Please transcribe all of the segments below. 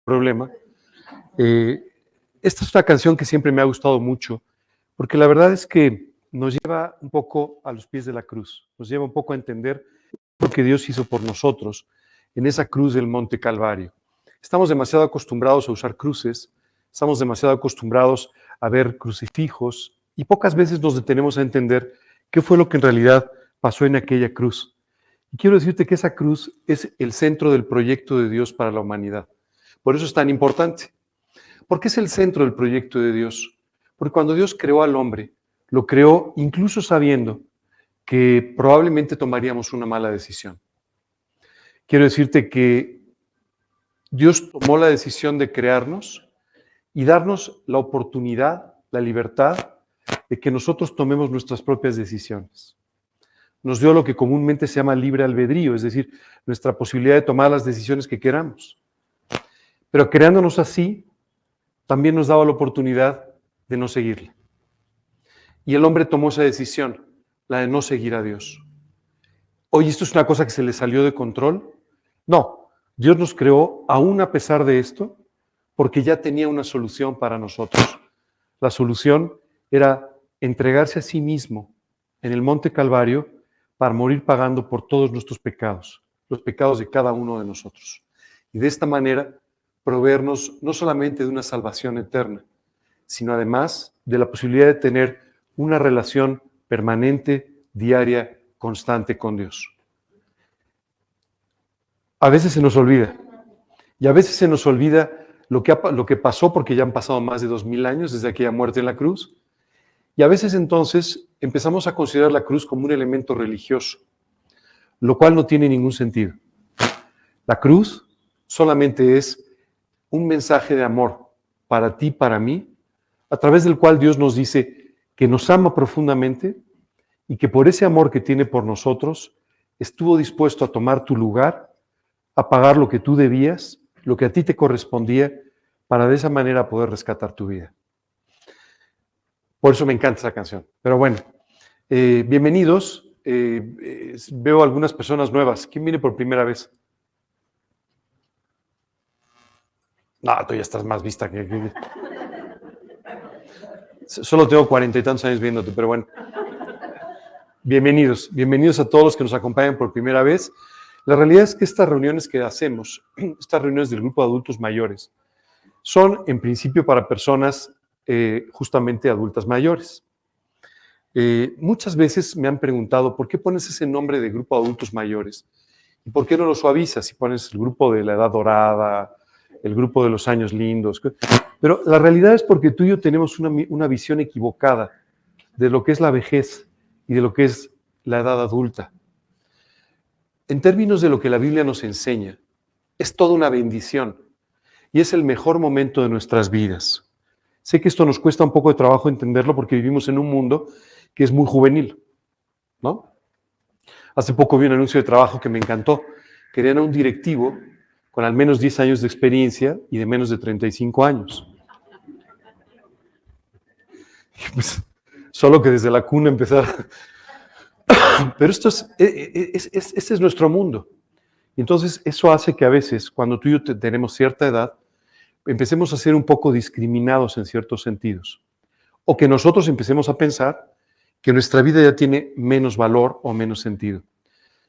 problema. Esta es una canción que siempre me ha gustado mucho, porque la verdad es que nos lleva un poco a los pies de la cruz, nos lleva un poco a entender lo que Dios hizo por nosotros en esa cruz del Monte Calvario. Estamos demasiado acostumbrados a usar cruces, estamos demasiado acostumbrados a ver crucifijos y pocas veces nos detenemos a entender qué fue lo que en realidad pasó en aquella cruz. Y quiero decirte que esa cruz es el centro del proyecto de Dios para la humanidad. Por eso es tan importante. ¿Por qué es el centro del proyecto de Dios? Porque cuando Dios creó al hombre, lo creó incluso sabiendo que probablemente tomaríamos una mala decisión. Quiero decirte que Dios tomó la decisión de crearnos y darnos la oportunidad, la libertad de que nosotros tomemos nuestras propias decisiones. Nos dio lo que comúnmente se llama libre albedrío, es decir, nuestra posibilidad de tomar las decisiones que queramos. Pero creándonos así, también nos daba la oportunidad de no seguirle. Y el hombre tomó esa decisión, la de no seguir a Dios. Oye, ¿esto es una cosa que se le salió de control? No, Dios nos creó aún a pesar de esto, porque ya tenía una solución para nosotros. La solución era entregarse a sí mismo en el Monte Calvario para morir pagando por todos nuestros pecados, los pecados de cada uno de nosotros. Y de esta manera proveernos no solamente de una salvación eterna, sino además de la posibilidad de tener una relación permanente, diaria, constante con Dios. A veces se nos olvida, y a veces se nos olvida lo que pasó, porque ya han pasado más de 2000 años desde aquella muerte en la cruz, y a veces entonces empezamos a considerar la cruz como un elemento religioso, lo cual no tiene ningún sentido. La cruz solamente es un mensaje de amor para ti, para mí, a través del cual Dios nos dice que nos ama profundamente y que por ese amor que tiene por nosotros estuvo dispuesto a tomar tu lugar, a pagar lo que tú debías, lo que a ti te correspondía, para de esa manera poder rescatar tu vida. Por eso me encanta esa canción. Pero bueno, bienvenidos. Veo algunas personas nuevas. ¿Quién viene por primera vez? No, tú ya estás más vista que... Solo tengo 40 y tantos años viéndote, pero bueno. Bienvenidos. Bienvenidos a todos los que nos acompañan por primera vez. La realidad es que estas reuniones que hacemos, estas reuniones del grupo de adultos mayores, son en principio para personas justamente adultas mayores. Muchas veces me han preguntado, ¿por qué pones ese nombre de grupo de adultos mayores? ¿Y por qué no lo suavizas si pones el grupo de la edad dorada, el grupo de los años lindos? Pero la realidad es porque tú y yo tenemos una visión equivocada de lo que es la vejez y de lo que es la edad adulta. En términos de lo que la Biblia nos enseña, es toda una bendición y es el mejor momento de nuestras vidas. Sé que esto nos cuesta un poco de trabajo entenderlo porque vivimos en un mundo que es muy juvenil, ¿no? Hace poco vi un anuncio de trabajo que me encantó. Querían a un directivo con al menos 10 años de experiencia y de menos de 35 años. Pues, solo que desde la cuna empezar. Pero esto este es nuestro mundo. Entonces, eso hace que a veces, cuando tú y yo tenemos cierta edad, empecemos a ser un poco discriminados en ciertos sentidos. O que nosotros empecemos a pensar que nuestra vida ya tiene menos valor o menos sentido.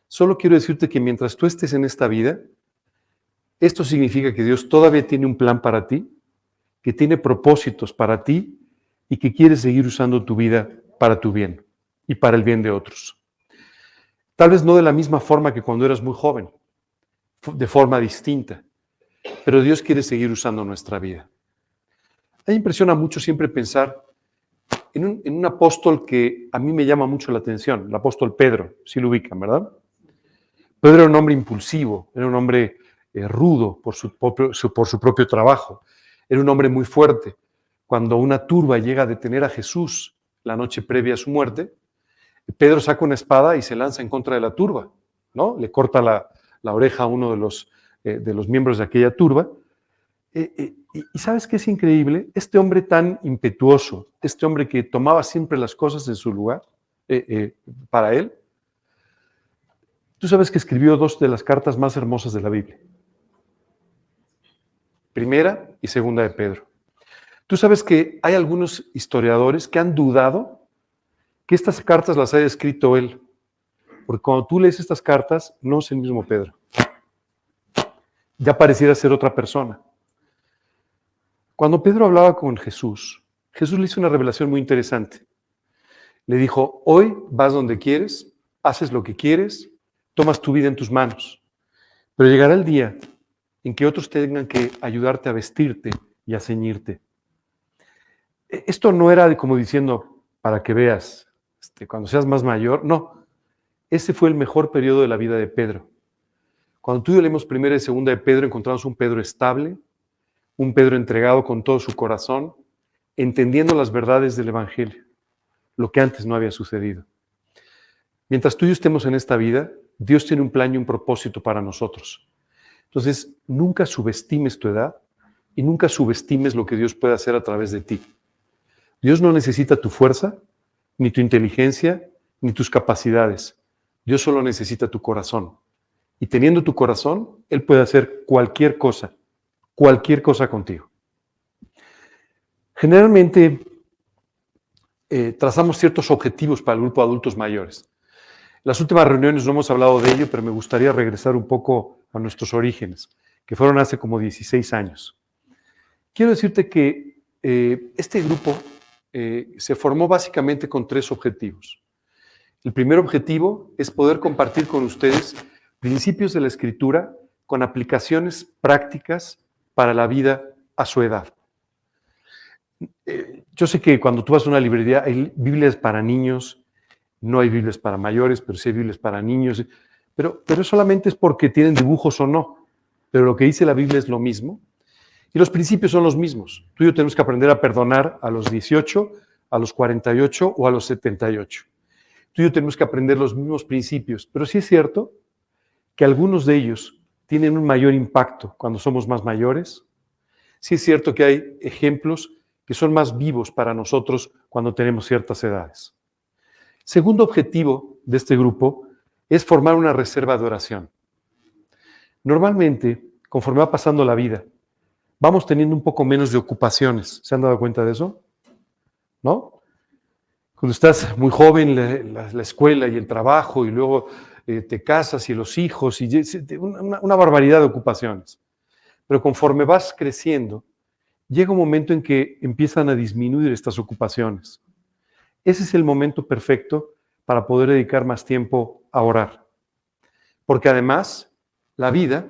Solo quiero decirte que mientras tú estés en esta vida, esto significa que Dios todavía tiene un plan para ti, que tiene propósitos para ti y que quiere seguir usando tu vida para tu bien y para el bien de otros. Tal vez no de la misma forma que cuando eras muy joven, de forma distinta, pero Dios quiere seguir usando nuestra vida. A mí me impresiona mucho siempre pensar en un apóstol que a mí me llama mucho la atención, el apóstol Pedro, si lo ubican, ¿verdad? Pedro era un hombre impulsivo, era un hombre rudo por su propio trabajo, era un hombre muy fuerte. Cuando una turba llega a detener a Jesús la noche previa a su muerte, Pedro saca una espada y se lanza en contra de la turba, ¿no? Le corta la oreja a uno de los miembros de aquella turba. Y ¿sabes qué es increíble? Este hombre tan impetuoso, este hombre que tomaba siempre las cosas en su lugar, para él, tú sabes que escribió 2 de las cartas más hermosas de la Biblia. Primera y Segunda de Pedro. Tú sabes que hay algunos historiadores que han dudado que estas cartas las haya escrito él, porque cuando tú lees estas cartas, no es el mismo Pedro. Ya pareciera ser otra persona. Cuando Pedro hablaba con Jesús, Jesús le hizo una revelación muy interesante. Le dijo, hoy vas donde quieres, haces lo que quieres, tomas tu vida en tus manos, pero llegará el día en que otros tengan que ayudarte a vestirte y a ceñirte. Esto no era como diciendo, para que veas, cuando seas más mayor, no. Ese fue el mejor periodo de la vida de Pedro. Cuando tú y yo leemos Primera y Segunda de Pedro, encontramos un Pedro estable, un Pedro entregado con todo su corazón, entendiendo las verdades del Evangelio, lo que antes no había sucedido. Mientras tú y yo estemos en esta vida, Dios tiene un plan y un propósito para nosotros. Entonces, nunca subestimes tu edad y nunca subestimes lo que Dios puede hacer a través de ti. Dios no necesita tu fuerza, ni tu inteligencia, ni tus capacidades. Dios solo necesita tu corazón. Y teniendo tu corazón, Él puede hacer cualquier cosa contigo. Generalmente, trazamos ciertos objetivos para el grupo de adultos mayores. En las últimas reuniones no hemos hablado de ello, pero me gustaría regresar un poco a nuestros orígenes, que fueron hace como 16 años. Quiero decirte que este grupo se formó básicamente con 3 objetivos. El primer objetivo es poder compartir con ustedes principios de la Escritura con aplicaciones prácticas para la vida a su edad. Yo sé que cuando tú vas a una librería hay Biblias para niños, no hay Biblias para mayores, pero sí hay Biblias para niños, pero solamente es porque tienen dibujos o no, pero lo que dice la Biblia es lo mismo y los principios son los mismos. Tú y yo tenemos que aprender a perdonar a los 18, a los 48 o a los 78. Tú y yo tenemos que aprender los mismos principios, pero sí es cierto que algunos de ellos tienen un mayor impacto cuando somos más mayores. Sí es cierto que hay ejemplos que son más vivos para nosotros cuando tenemos ciertas edades. Segundo objetivo de este grupo es formar una reserva de oración. Normalmente, conforme va pasando la vida, vamos teniendo un poco menos de ocupaciones. ¿Se han dado cuenta de eso? ¿No? Cuando estás muy joven, la escuela y el trabajo, y luego te casas y los hijos, y una barbaridad de ocupaciones. Pero conforme vas creciendo, llega un momento en que empiezan a disminuir estas ocupaciones. Ese es el momento perfecto para poder dedicar más tiempo a orar. Porque además, la vida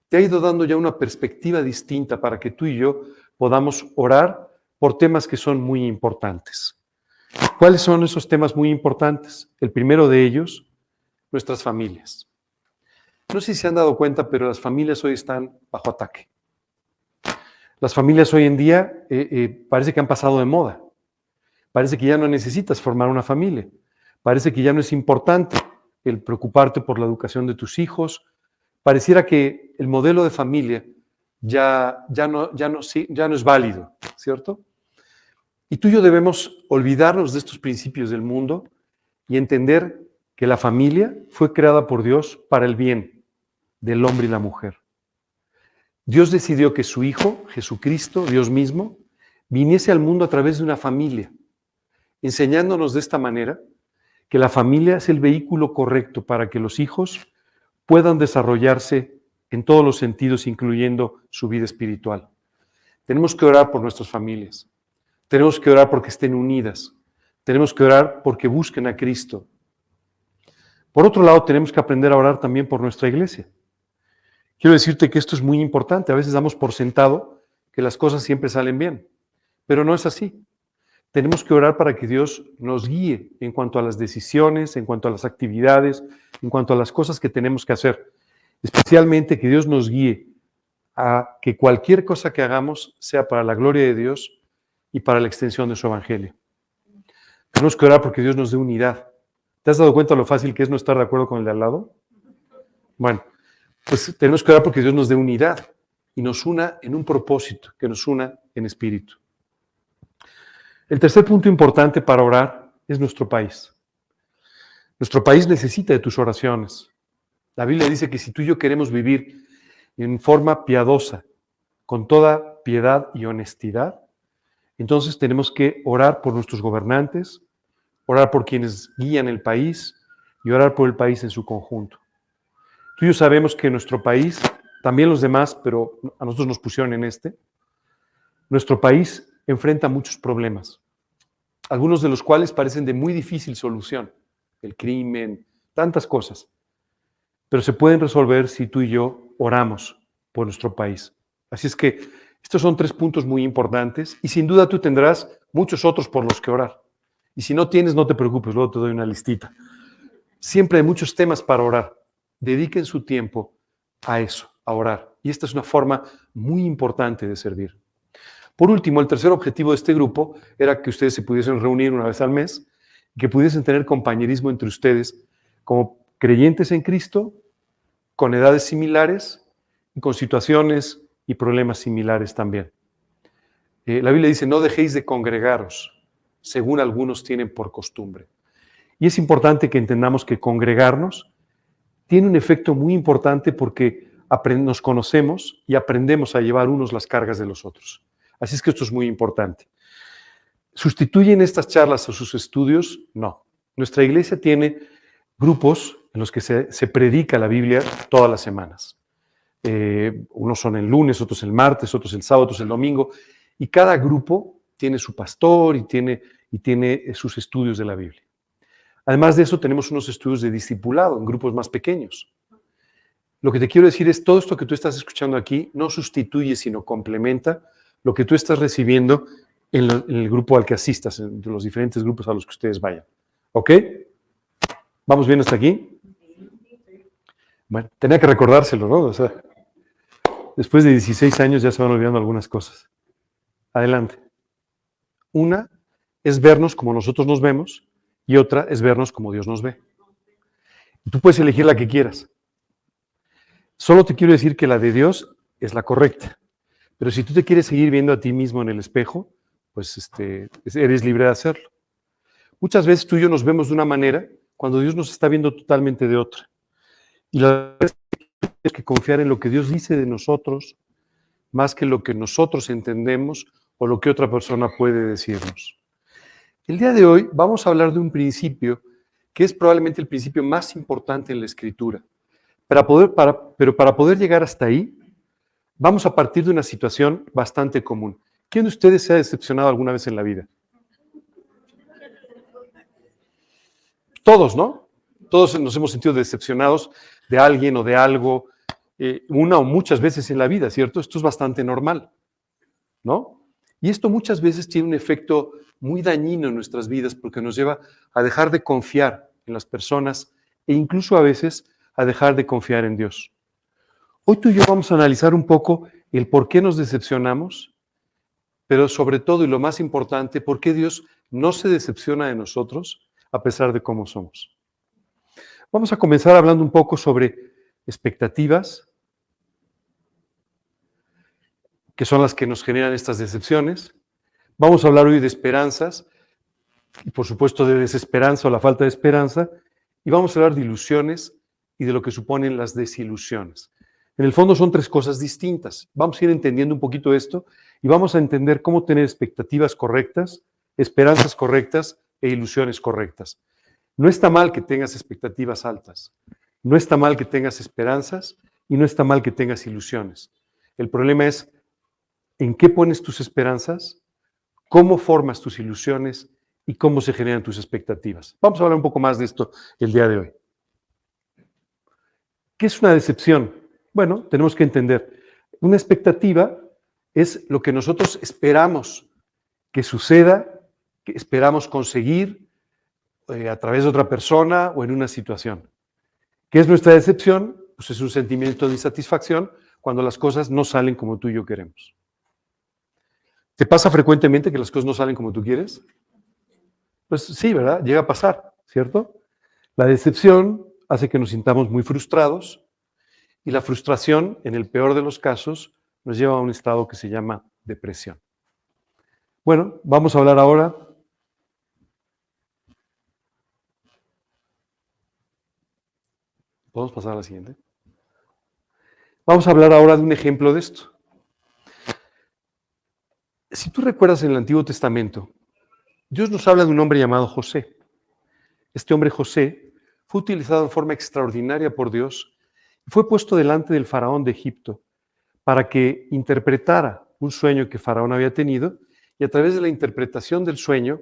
te ha ido dando ya una perspectiva distinta para que tú y yo podamos orar por temas que son muy importantes. ¿Cuáles son esos temas muy importantes? El primero de ellos, nuestras familias. No sé si se han dado cuenta, pero las familias hoy están bajo ataque. Las familias hoy en día parece que han pasado de moda. Parece que ya no necesitas formar una familia. Parece que ya no es importante el preocuparte por la educación de tus hijos. Pareciera que el modelo de familia ya no es válido, ¿cierto? Y tú y yo debemos olvidarnos de estos principios del mundo y entender que la familia fue creada por Dios para el bien del hombre y la mujer. Dios decidió que su Hijo, Jesucristo, Dios mismo, viniese al mundo a través de una familia, enseñándonos de esta manera que la familia es el vehículo correcto para que los hijos puedan desarrollarse en todos los sentidos, incluyendo su vida espiritual. Tenemos que orar por nuestras familias. Tenemos que orar porque estén unidas. Tenemos que orar porque busquen a Cristo. Por otro lado, tenemos que aprender a orar también por nuestra iglesia. Quiero decirte que esto es muy importante. A veces damos por sentado que las cosas siempre salen bien, pero no es así. Tenemos que orar para que Dios nos guíe en cuanto a las decisiones, en cuanto a las actividades, en cuanto a las cosas que tenemos que hacer. Especialmente que Dios nos guíe a que cualquier cosa que hagamos sea para la gloria de Dios y para la extensión de su evangelio. Tenemos que orar porque Dios nos dé unidad. ¿Te has dado cuenta lo fácil que es no estar de acuerdo con el de al lado? Bueno, pues tenemos que orar porque Dios nos dé unidad y nos una en un propósito, que nos una en espíritu. El tercer punto importante para orar es nuestro país. Nuestro país necesita de tus oraciones. La Biblia dice que si tú y yo queremos vivir en forma piadosa, con toda piedad y honestidad, entonces tenemos que orar por nuestros gobernantes, orar por quienes guían el país y orar por el país en su conjunto. Tú y yo sabemos que nuestro país, también los demás, pero a nosotros nos pusieron en nuestro país enfrenta muchos problemas, algunos de los cuales parecen de muy difícil solución, el crimen, tantas cosas, pero se pueden resolver si tú y yo oramos por nuestro país. Así es que estos son 3 puntos muy importantes y sin duda tú tendrás muchos otros por los que orar. Y si no tienes, no te preocupes, luego te doy una listita. Siempre hay muchos temas para orar. Dediquen su tiempo a eso, a orar. Y esta es una forma muy importante de servir. Por último, el tercer objetivo de este grupo era que ustedes se pudiesen reunir una vez al mes y que pudiesen tener compañerismo entre ustedes como creyentes en Cristo, con edades similares y con situaciones y problemas similares también. La Biblia dice, no dejéis de congregaros, según algunos tienen por costumbre. Y es importante que entendamos que congregarnos tiene un efecto muy importante porque nos conocemos y aprendemos a llevar unos las cargas de los otros. Así es que esto es muy importante. ¿Sustituyen estas charlas a sus estudios? No. Nuestra iglesia tiene grupos en los que se predica la Biblia todas las semanas. Unos son el lunes, otros el martes, otros el sábado, otros el domingo. Y cada grupo tiene su pastor y tiene sus estudios de la Biblia. Además de eso, tenemos unos estudios de discipulado en grupos más pequeños. Lo que te quiero decir es, todo esto que tú estás escuchando aquí no sustituye, sino complementa lo que tú estás recibiendo en el grupo al que asistas, en los diferentes grupos a los que ustedes vayan. ¿Ok? ¿Vamos bien hasta aquí? Bueno, tenía que recordárselo, ¿no? O sea, después de 16 años ya se van olvidando algunas cosas. Adelante. Una es vernos como nosotros nos vemos y otra es vernos como Dios nos ve. Tú puedes elegir la que quieras. Solo te quiero decir que la de Dios es la correcta. Pero si tú te quieres seguir viendo a ti mismo en el espejo, pues eres libre de hacerlo. Muchas veces tú y yo nos vemos de una manera cuando Dios nos está viendo totalmente de otra. Y la verdad es que confiar en lo que Dios dice de nosotros, más que lo que nosotros entendemos o lo que otra persona puede decirnos. El día de hoy vamos a hablar de un principio que es probablemente el principio más importante en la Escritura. Pero para poder llegar hasta ahí, vamos a partir de una situación bastante común. ¿Quién de ustedes se ha decepcionado alguna vez en la vida? Todos, ¿no? Todos nos hemos sentido decepcionados de alguien o de algo, una o muchas veces en la vida, ¿cierto? Esto es bastante normal, ¿no? Y esto muchas veces tiene un efecto muy dañino en nuestras vidas porque nos lleva a dejar de confiar en las personas e incluso a veces a dejar de confiar en Dios. Hoy tú y yo vamos a analizar un poco el por qué nos decepcionamos, pero sobre todo y lo más importante, por qué Dios no se decepciona de nosotros a pesar de cómo somos. Vamos a comenzar hablando un poco sobre expectativas, que son las que nos generan estas decepciones. Vamos a hablar hoy de esperanzas y por supuesto de desesperanza o la falta de esperanza. Y vamos a hablar de ilusiones y de lo que suponen las desilusiones. En el fondo son 3 cosas distintas. Vamos a ir entendiendo un poquito esto y vamos a entender cómo tener expectativas correctas, esperanzas correctas e ilusiones correctas. No está mal que tengas expectativas altas, no está mal que tengas esperanzas y no está mal que tengas ilusiones. El problema es en qué pones tus esperanzas, cómo formas tus ilusiones y cómo se generan tus expectativas. Vamos a hablar un poco más de esto el día de hoy. ¿Qué es una decepción? Bueno, tenemos que entender. Una expectativa es lo que nosotros esperamos que suceda, que esperamos conseguir a través de otra persona o en una situación. ¿Qué es nuestra decepción? Pues es un sentimiento de insatisfacción cuando las cosas no salen como tú y yo queremos. ¿Te pasa frecuentemente que las cosas no salen como tú quieres? Pues sí, ¿verdad? Llega a pasar, ¿cierto? La decepción hace que nos sintamos muy frustrados y la frustración, en el peor de los casos, nos lleva a un estado que se llama depresión. Bueno, vamos a hablar ahora ¿podemos pasar a la siguiente? Vamos a hablar ahora de un ejemplo de esto. Si tú recuerdas en el Antiguo Testamento, Dios nos habla de un hombre llamado José. Este hombre José fue utilizado en forma extraordinaria por Dios y fue puesto delante del faraón de Egipto para que interpretara un sueño que Faraón había tenido y a través de la interpretación del sueño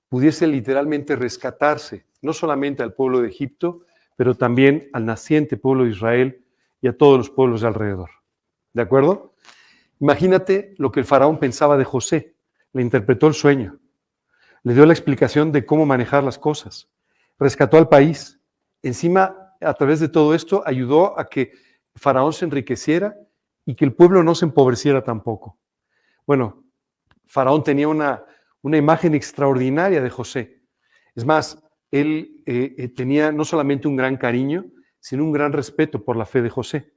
pudiese literalmente rescatarse, no solamente al pueblo de Egipto, pero también al naciente pueblo de Israel y a todos los pueblos de alrededor. ¿De acuerdo? Imagínate lo que el faraón pensaba de José. Le interpretó el sueño, le dio la explicación de cómo manejar las cosas, rescató al país. Encima, a través de todo esto, ayudó a que Faraón se enriqueciera y que el pueblo no se empobreciera tampoco. Bueno, Faraón tenía una imagen extraordinaria de José. Es más, él tenía no solamente un gran cariño, sino un gran respeto por la fe de José.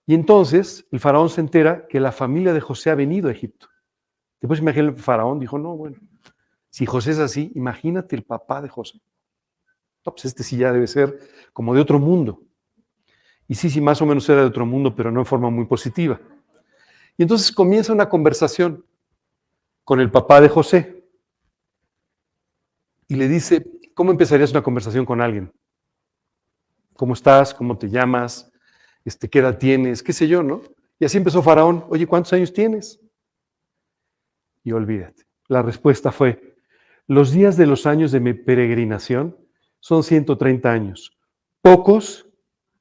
Y entonces el faraón se entera que la familia de José ha venido a Egipto. Después imagina el faraón, dijo, no, bueno, si José es así, imagínate el papá de José. No, pues este sí ya debe ser como de otro mundo. Y sí, más o menos era de otro mundo, pero no en forma muy positiva. Y entonces comienza una conversación con el papá de José. Y le dice, ¿cómo empezarías una conversación con alguien? ¿Cómo estás? ¿Cómo te llamas? ¿Qué edad tienes? ¿Qué sé yo, no? Y así empezó Faraón. Oye, ¿cuántos años tienes? Y olvídate. La respuesta fue, los días de los años de mi peregrinación son 130 años. Pocos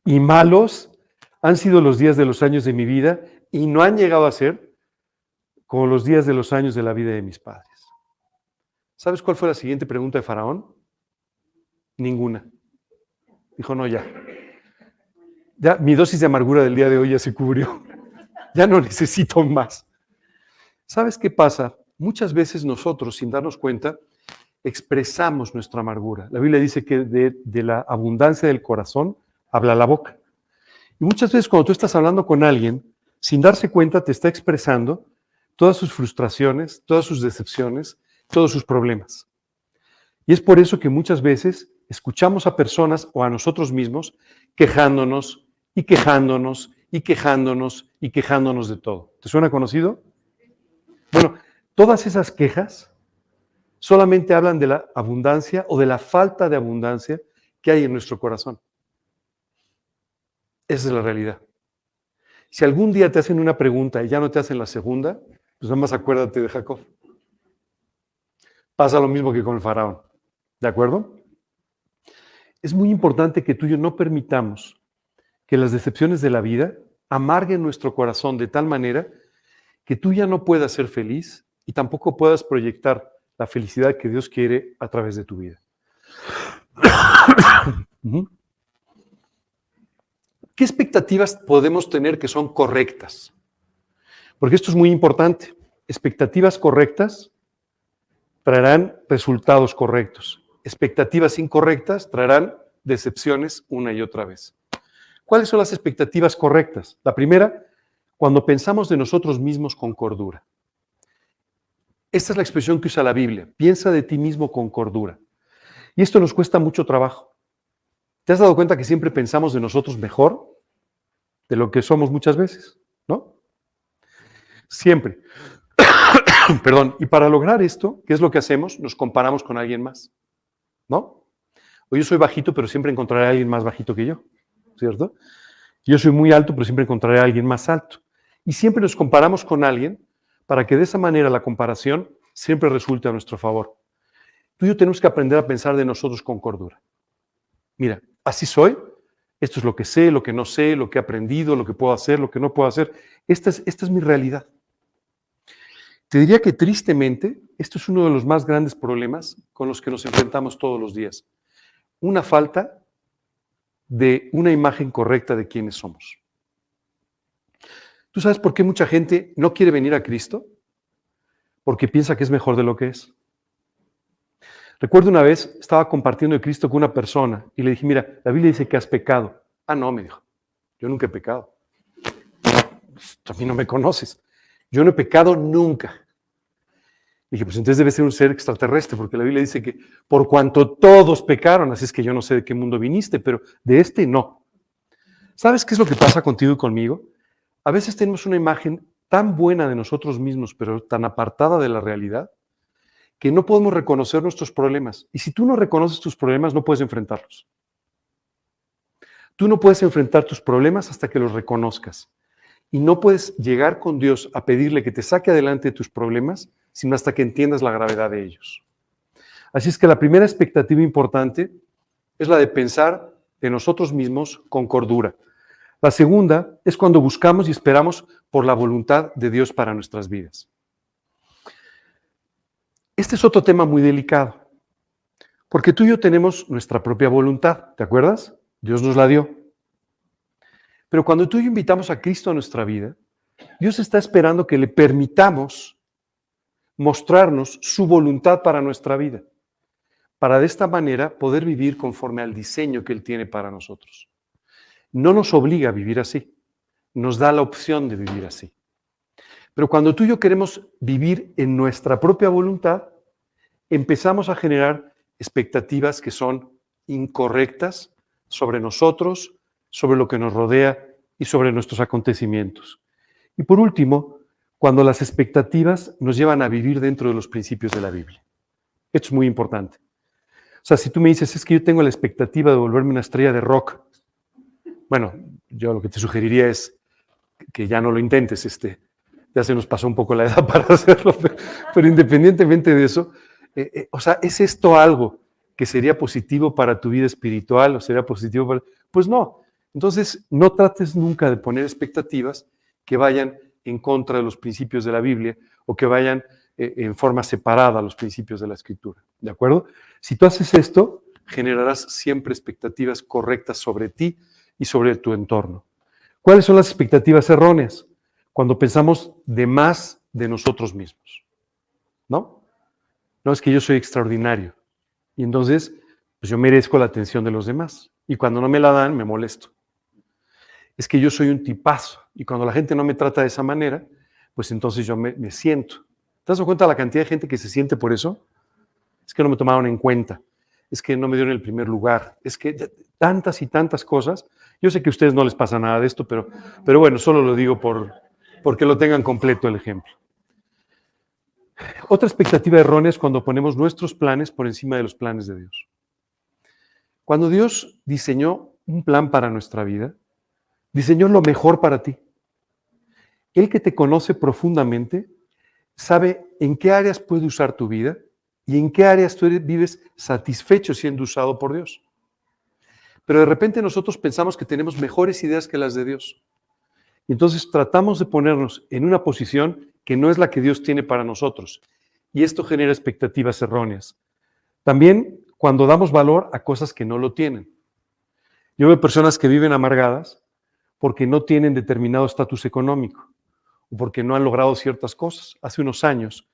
y malos han sido los días de los años de mi vida y no han llegado a ser como los días de los años de la vida de mis padres. ¿Sabes cuál fue la siguiente pregunta de Faraón? Ninguna. Dijo, no, ya. Ya, mi dosis de amargura del día de hoy ya se cubrió. Ya no necesito más. ¿Sabes qué pasa? Muchas veces nosotros, sin darnos cuenta, expresamos nuestra amargura. La Biblia dice que de la abundancia del corazón habla la boca. Y muchas veces cuando tú estás hablando con alguien, sin darse cuenta te está expresando todas sus frustraciones, todas sus decepciones, todos sus problemas. Y es por eso que muchas veces escuchamos a personas o a nosotros mismos quejándonos y quejándonos y quejándonos y quejándonos de todo. ¿Te suena conocido? Bueno, todas esas quejas solamente hablan de la abundancia o de la falta de abundancia que hay en nuestro corazón. Esa es la realidad. Si algún día te hacen una pregunta y ya no te hacen la segunda, pues nada más acuérdate de Jacob. Pasa lo mismo que con el faraón. ¿De acuerdo? Es muy importante que tú y yo no permitamos que las decepciones de la vida amarguen nuestro corazón de tal manera que tú ya no puedas ser feliz y tampoco puedas proyectar la felicidad que Dios quiere a través de tu vida. ¿Qué expectativas podemos tener que son correctas? Porque esto es muy importante. Expectativas correctas traerán resultados correctos. Expectativas incorrectas traerán decepciones una y otra vez. ¿Cuáles son las expectativas correctas? La primera, cuando pensamos de nosotros mismos con cordura. Esta es la expresión que usa la Biblia. Piensa de ti mismo con cordura. Y esto nos cuesta mucho trabajo. ¿Te has dado cuenta que siempre pensamos de nosotros mejor de lo que somos muchas veces? ¿No? Siempre. Perdón. Y para lograr esto, ¿qué es lo que hacemos? Nos comparamos con alguien más. ¿No? O yo soy bajito, pero siempre encontraré a alguien más bajito que yo. ¿Cierto? Yo soy muy alto, pero siempre encontraré a alguien más alto. Y siempre nos comparamos con alguien para que de esa manera la comparación siempre resulte a nuestro favor. Tú y yo tenemos que aprender a pensar de nosotros con cordura. Mira, así soy, esto es lo que sé, lo que no sé, lo que he aprendido, lo que puedo hacer, lo que no puedo hacer. Esta es mi realidad. Te diría que tristemente, esto es uno de los más grandes problemas con los que nos enfrentamos todos los días. Una falta de una imagen correcta de quiénes somos. ¿Tú sabes por qué mucha gente no quiere venir a Cristo? Porque piensa que es mejor de lo que es. Recuerdo una vez, estaba compartiendo de Cristo con una persona y le dije, mira, la Biblia dice que has pecado. Ah, no, me dijo, yo nunca he pecado. A mí no me conoces. Yo no he pecado nunca. Dije, pues entonces debe ser un ser extraterrestre, porque la Biblia dice que por cuanto todos pecaron, así es que yo no sé de qué mundo viniste, pero de este no. ¿Sabes qué es lo que pasa contigo y conmigo? A veces tenemos una imagen tan buena de nosotros mismos, pero tan apartada de la realidad, que no podemos reconocer nuestros problemas. Y si tú no reconoces tus problemas, no puedes enfrentarlos. Tú no puedes enfrentar tus problemas hasta que los reconozcas. Y no puedes llegar con Dios a pedirle que te saque adelante de tus problemas, sino hasta que entiendas la gravedad de ellos. Así es que la primera expectativa importante es la de pensar de nosotros mismos con cordura. La segunda es cuando buscamos y esperamos por la voluntad de Dios para nuestras vidas. Este es otro tema muy delicado, porque tú y yo tenemos nuestra propia voluntad, ¿te acuerdas? Dios nos la dio. Pero cuando tú y yo invitamos a Cristo a nuestra vida, Dios está esperando que le permitamos mostrarnos su voluntad para nuestra vida, para de esta manera poder vivir conforme al diseño que Él tiene para nosotros. No nos obliga a vivir así, nos da la opción de vivir así. Pero cuando tú y yo queremos vivir en nuestra propia voluntad, empezamos a generar expectativas que son incorrectas sobre nosotros, sobre lo que nos rodea y sobre nuestros acontecimientos. Y por último, cuando las expectativas nos llevan a vivir dentro de los principios de la Biblia. Esto es muy importante. O sea, si tú me dices, es que yo tengo la expectativa de volverme una estrella de rock, bueno, yo lo que te sugeriría es que ya no lo intentes, ya se nos pasó un poco la edad para hacerlo, pero independientemente de eso, o sea, ¿es esto algo que sería positivo para tu vida espiritual o sería positivo para...? Pues no. Entonces, no trates nunca de poner expectativas que vayan en contra de los principios de la Biblia o que vayan en forma separada a los principios de la Escritura. ¿De acuerdo? Si tú haces esto, generarás siempre expectativas correctas sobre ti y sobre tu entorno. ¿Cuáles son las expectativas erróneas? Cuando pensamos de más de nosotros mismos, ¿no? No, es que yo soy extraordinario y entonces pues yo merezco la atención de los demás y cuando no me la dan me molesto. Es que yo soy un tipazo y cuando la gente no me trata de esa manera, pues entonces yo me siento. ¿Te das cuenta de la cantidad de gente que se siente por eso? Es que no me tomaron en cuenta, es que no me dieron el primer lugar, es que tantas y tantas cosas. Yo sé que a ustedes no les pasa nada de esto, pero bueno, solo lo digo porque lo tengan completo el ejemplo. Otra expectativa errónea es cuando ponemos nuestros planes por encima de los planes de Dios. Cuando Dios diseñó un plan para nuestra vida, diseñó lo mejor para ti. Él que te conoce profundamente, sabe en qué áreas puede usar tu vida y en qué áreas tú vives satisfecho siendo usado por Dios. Pero de repente nosotros pensamos que tenemos mejores ideas que las de Dios. Y entonces tratamos de ponernos en una posición que no es la que Dios tiene para nosotros. Y esto genera expectativas erróneas. También cuando damos valor a cosas que no lo tienen. Yo veo personas que viven amargadas porque no tienen determinado estatus económico o porque no han logrado ciertas cosas. Hace unos años,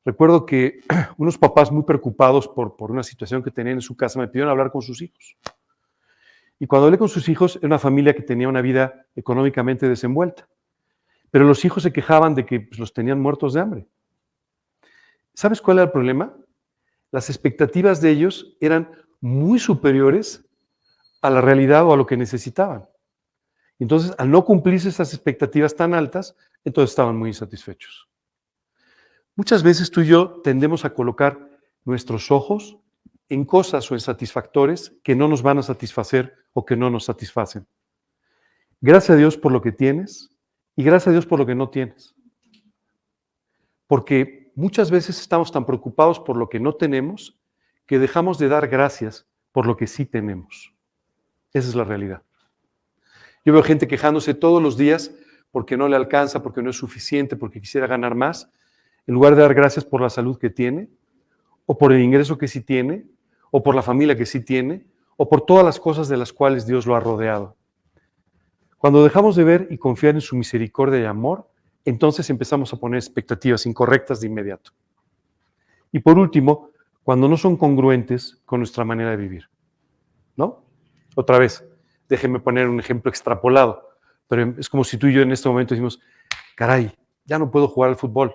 recuerdo que unos papás muy preocupados por una situación que tenían en su casa me pidieron hablar con sus hijos. Y cuando hablé con sus hijos, era una familia que tenía una vida económicamente desenvuelta. Pero los hijos se quejaban de que pues, los tenían muertos de hambre. ¿Sabes cuál era el problema? Las expectativas de ellos eran muy superiores a la realidad o a lo que necesitaban. Entonces, al no cumplirse esas expectativas tan altas, entonces estaban muy insatisfechos. Muchas veces tú y yo tendemos a colocar nuestros ojos en cosas o en satisfactores que no nos van a satisfacer o que no nos satisfacen. Gracias a Dios por lo que tienes y gracias a Dios por lo que no tienes. Porque muchas veces estamos tan preocupados por lo que no tenemos que dejamos de dar gracias por lo que sí tenemos. Esa es la realidad. Yo veo gente quejándose todos los días porque no le alcanza, porque no es suficiente, porque quisiera ganar más, en lugar de dar gracias por la salud que tiene, o por el ingreso que sí tiene, o por la familia que sí tiene, o por todas las cosas de las cuales Dios lo ha rodeado. Cuando dejamos de ver y confiar en su misericordia y amor, entonces empezamos a poner expectativas incorrectas de inmediato. Y por último, cuando no son congruentes con nuestra manera de vivir, ¿no? Otra vez, déjenme poner un ejemplo extrapolado, pero es como si tú y yo en este momento decimos, caray, ya no puedo jugar al fútbol.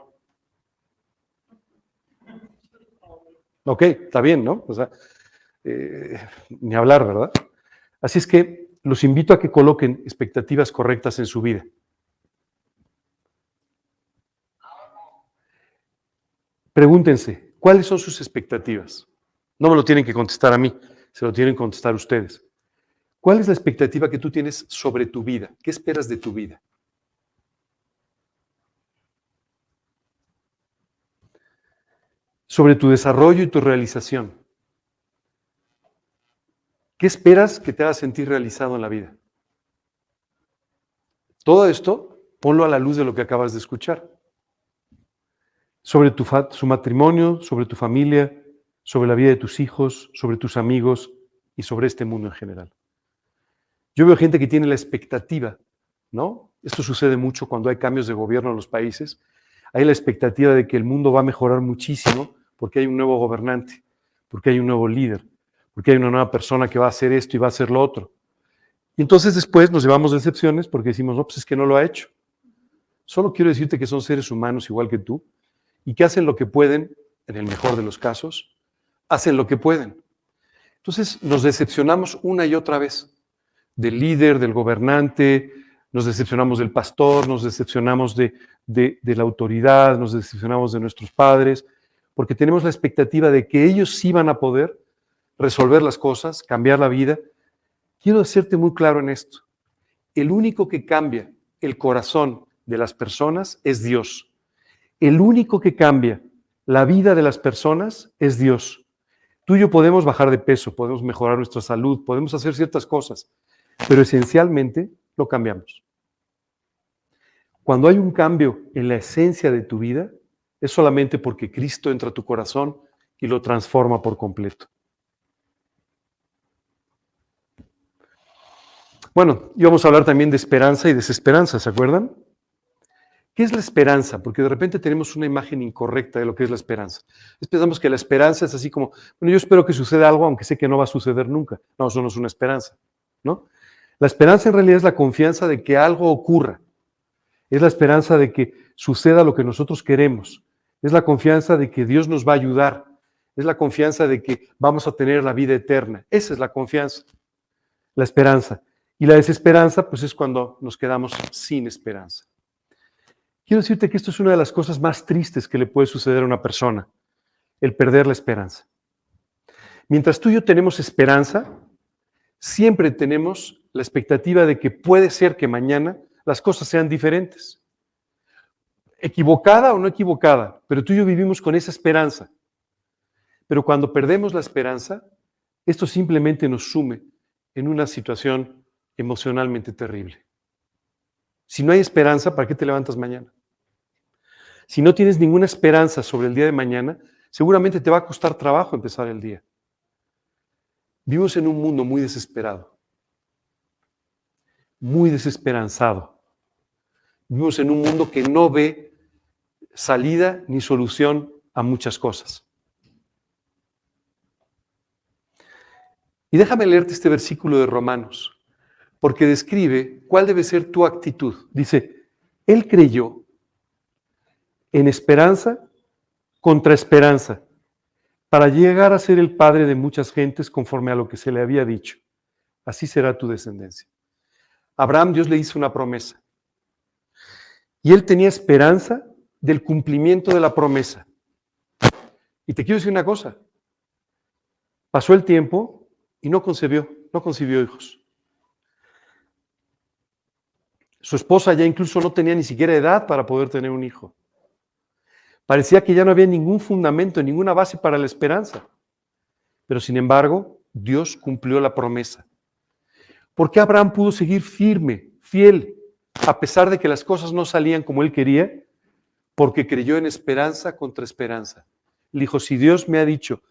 Ok, está bien, ¿no? O sea, ni hablar, ¿verdad? Así es que los invito a que coloquen expectativas correctas en su vida. Pregúntense, ¿cuáles son sus expectativas? No me lo tienen que contestar a mí, se lo tienen que contestar ustedes. ¿Cuál es la expectativa que tú tienes sobre tu vida? ¿Qué esperas de tu vida? Sobre tu desarrollo y tu realización. ¿Qué esperas que te haga sentir realizado en la vida? Todo esto, ponlo a la luz de lo que acabas de escuchar. Sobre su matrimonio, sobre tu familia, sobre la vida de tus hijos, sobre tus amigos y sobre este mundo en general. Yo veo gente que tiene la expectativa, ¿no? Esto sucede mucho cuando hay cambios de gobierno en los países. Hay la expectativa de que el mundo va a mejorar muchísimo porque hay un nuevo gobernante, porque hay un nuevo líder, porque hay una nueva persona que va a hacer esto y va a hacer lo otro. Y entonces después nos llevamos decepciones porque decimos, no, pues es que no lo ha hecho. Solo quiero decirte que son seres humanos igual que tú y que hacen lo que pueden, en el mejor de los casos, hacen lo que pueden. Entonces nos decepcionamos una y otra vez del líder, del gobernante, nos decepcionamos del pastor, nos decepcionamos de la autoridad, nos decepcionamos de nuestros padres, porque tenemos la expectativa de que ellos sí van a poder resolver las cosas, cambiar la vida. Quiero hacerte muy claro en esto. El único que cambia el corazón de las personas es Dios. El único que cambia la vida de las personas es Dios. Tú y yo podemos bajar de peso, podemos mejorar nuestra salud, podemos hacer ciertas cosas, pero esencialmente lo cambiamos. Cuando hay un cambio en la esencia de tu vida, es solamente porque Cristo entra a tu corazón y lo transforma por completo. Bueno, íbamos a hablar también de esperanza y desesperanza, ¿se acuerdan? ¿Qué es la esperanza? Porque de repente tenemos una imagen incorrecta de lo que es la esperanza. Pensamos que la esperanza es así como, bueno, yo espero que suceda algo, aunque sé que no va a suceder nunca. No, eso no es una esperanza, ¿no? La esperanza en realidad es la confianza de que algo ocurra. Es la esperanza de que suceda lo que nosotros queremos. Es la confianza de que Dios nos va a ayudar. Es la confianza de que vamos a tener la vida eterna. Esa es la confianza, la esperanza. Y la desesperanza, pues es cuando nos quedamos sin esperanza. Quiero decirte que esto es una de las cosas más tristes que le puede suceder a una persona, el perder la esperanza. Mientras tú y yo tenemos esperanza, siempre tenemos la expectativa de que puede ser que mañana las cosas sean diferentes. Equivocada o no equivocada, pero tú y yo vivimos con esa esperanza. Pero cuando perdemos la esperanza, esto simplemente nos sume en una situación emocionalmente terrible. Si no hay esperanza, ¿para qué te levantas mañana? Si no tienes ninguna esperanza sobre el día de mañana, seguramente te va a costar trabajo empezar el día. Vivimos en un mundo muy desesperado, muy desesperanzado. Vivimos en un mundo que no ve salida ni solución a muchas cosas. Y déjame leerte este versículo de Romanos, porque describe cuál debe ser tu actitud. Dice, él creyó en esperanza contra esperanza, para llegar a ser el padre de muchas gentes conforme a lo que se le había dicho. Así será tu descendencia. A Abraham Dios le hizo una promesa. Y él tenía esperanza del cumplimiento de la promesa. Y te quiero decir una cosa. Pasó el tiempo y no concibió hijos. Su esposa ya incluso no tenía ni siquiera edad para poder tener un hijo. Parecía que ya no había ningún fundamento, ninguna base para la esperanza. Pero sin embargo, Dios cumplió la promesa. ¿Por qué Abraham pudo seguir firme, fiel, a pesar de que las cosas no salían como él quería? Porque creyó en esperanza contra esperanza. Le dijo, si Dios me ha dicho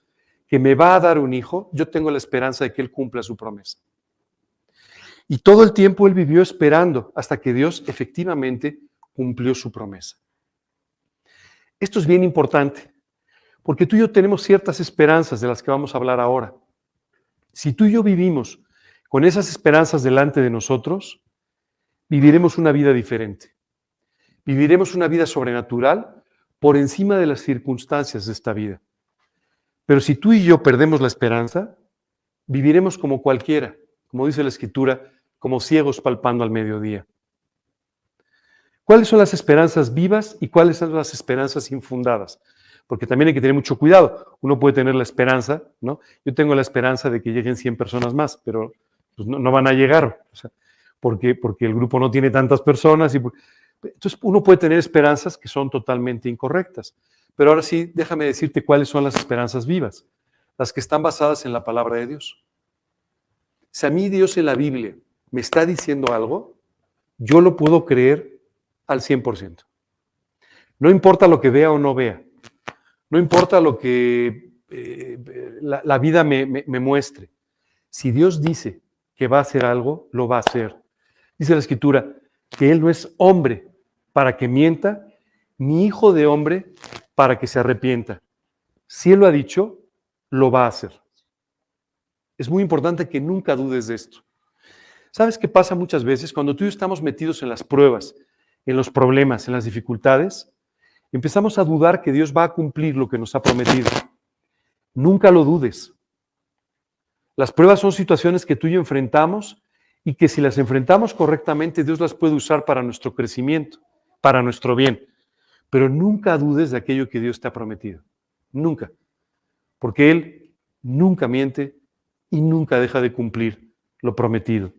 que me va a dar un hijo, yo tengo la esperanza de que él cumpla su promesa. Y todo el tiempo él vivió esperando hasta que Dios efectivamente cumplió su promesa. Esto es bien importante, porque tú y yo tenemos ciertas esperanzas de las que vamos a hablar ahora. Si tú y yo vivimos con esas esperanzas delante de nosotros, viviremos una vida diferente. Viviremos una vida sobrenatural por encima de las circunstancias de esta vida. Pero si tú y yo perdemos la esperanza, viviremos como cualquiera, como dice la Escritura, como ciegos palpando al mediodía. ¿Cuáles son las esperanzas vivas y cuáles son las esperanzas infundadas? porque también hay que tener mucho cuidado. Uno puede tener la esperanza, ¿no? Yo tengo la esperanza de que lleguen 100 personas más, pero pues, no van a llegar, o sea, porque el grupo no tiene tantas personas. Entonces, uno puede tener esperanzas que son totalmente incorrectas. Pero ahora sí, déjame decirte cuáles son las esperanzas vivas, las que están basadas en la palabra de Dios. Si a mí Dios en la Biblia me está diciendo algo, yo lo puedo creer al 100%. No importa lo que vea o no vea. No importa lo que la vida me muestre. Si Dios dice que va a hacer algo, lo va a hacer. Dice la Escritura que Él no es hombre para que mienta, ni hijo de hombre para que se arrepienta. Si Él lo ha dicho, lo va a hacer. Es muy importante que nunca dudes de esto. ¿Sabes qué pasa muchas veces? Cuando tú y yo estamos metidos en las pruebas, en los problemas, en las dificultades, empezamos a dudar que Dios va a cumplir lo que nos ha prometido. Nunca lo dudes. Las pruebas son situaciones que tú y yo enfrentamos y que si las enfrentamos correctamente, Dios las puede usar para nuestro crecimiento, para nuestro bien. Pero nunca dudes de aquello que Dios te ha prometido. Nunca. Porque Él nunca miente y nunca deja de cumplir lo prometido.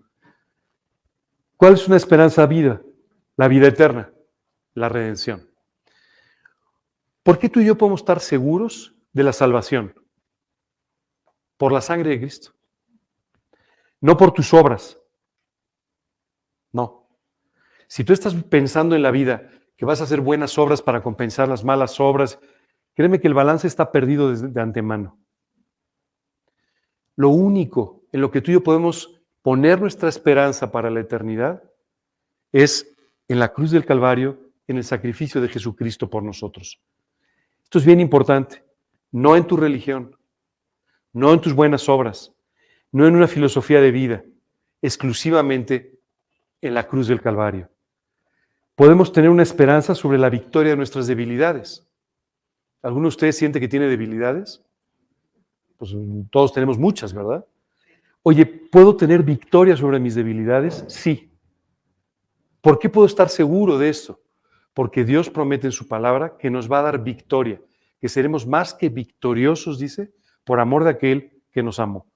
¿Cuál es una esperanza vida? La vida eterna, la redención. ¿Por qué tú y yo podemos estar seguros de la salvación? Por la sangre de Cristo. No por tus obras. No. Si tú estás pensando en la vida que vas a hacer buenas obras para compensar las malas obras, créeme que el balance está perdido de antemano. Lo único en lo que tú y yo podemos poner nuestra esperanza para la eternidad es en la cruz del Calvario, en el sacrificio de Jesucristo por nosotros. Esto es bien importante. No en tu religión, no en tus buenas obras, no en una filosofía de vida, exclusivamente en la cruz del Calvario. Podemos tener una esperanza sobre la victoria de nuestras debilidades. ¿Alguno de ustedes siente que tiene debilidades? Pues todos tenemos muchas, ¿verdad? Oye, ¿puedo tener victoria sobre mis debilidades? Sí. ¿Por qué puedo estar seguro de esto? Porque Dios promete en su palabra que nos va a dar victoria, que seremos más que victoriosos, dice, por amor de aquel que nos amó.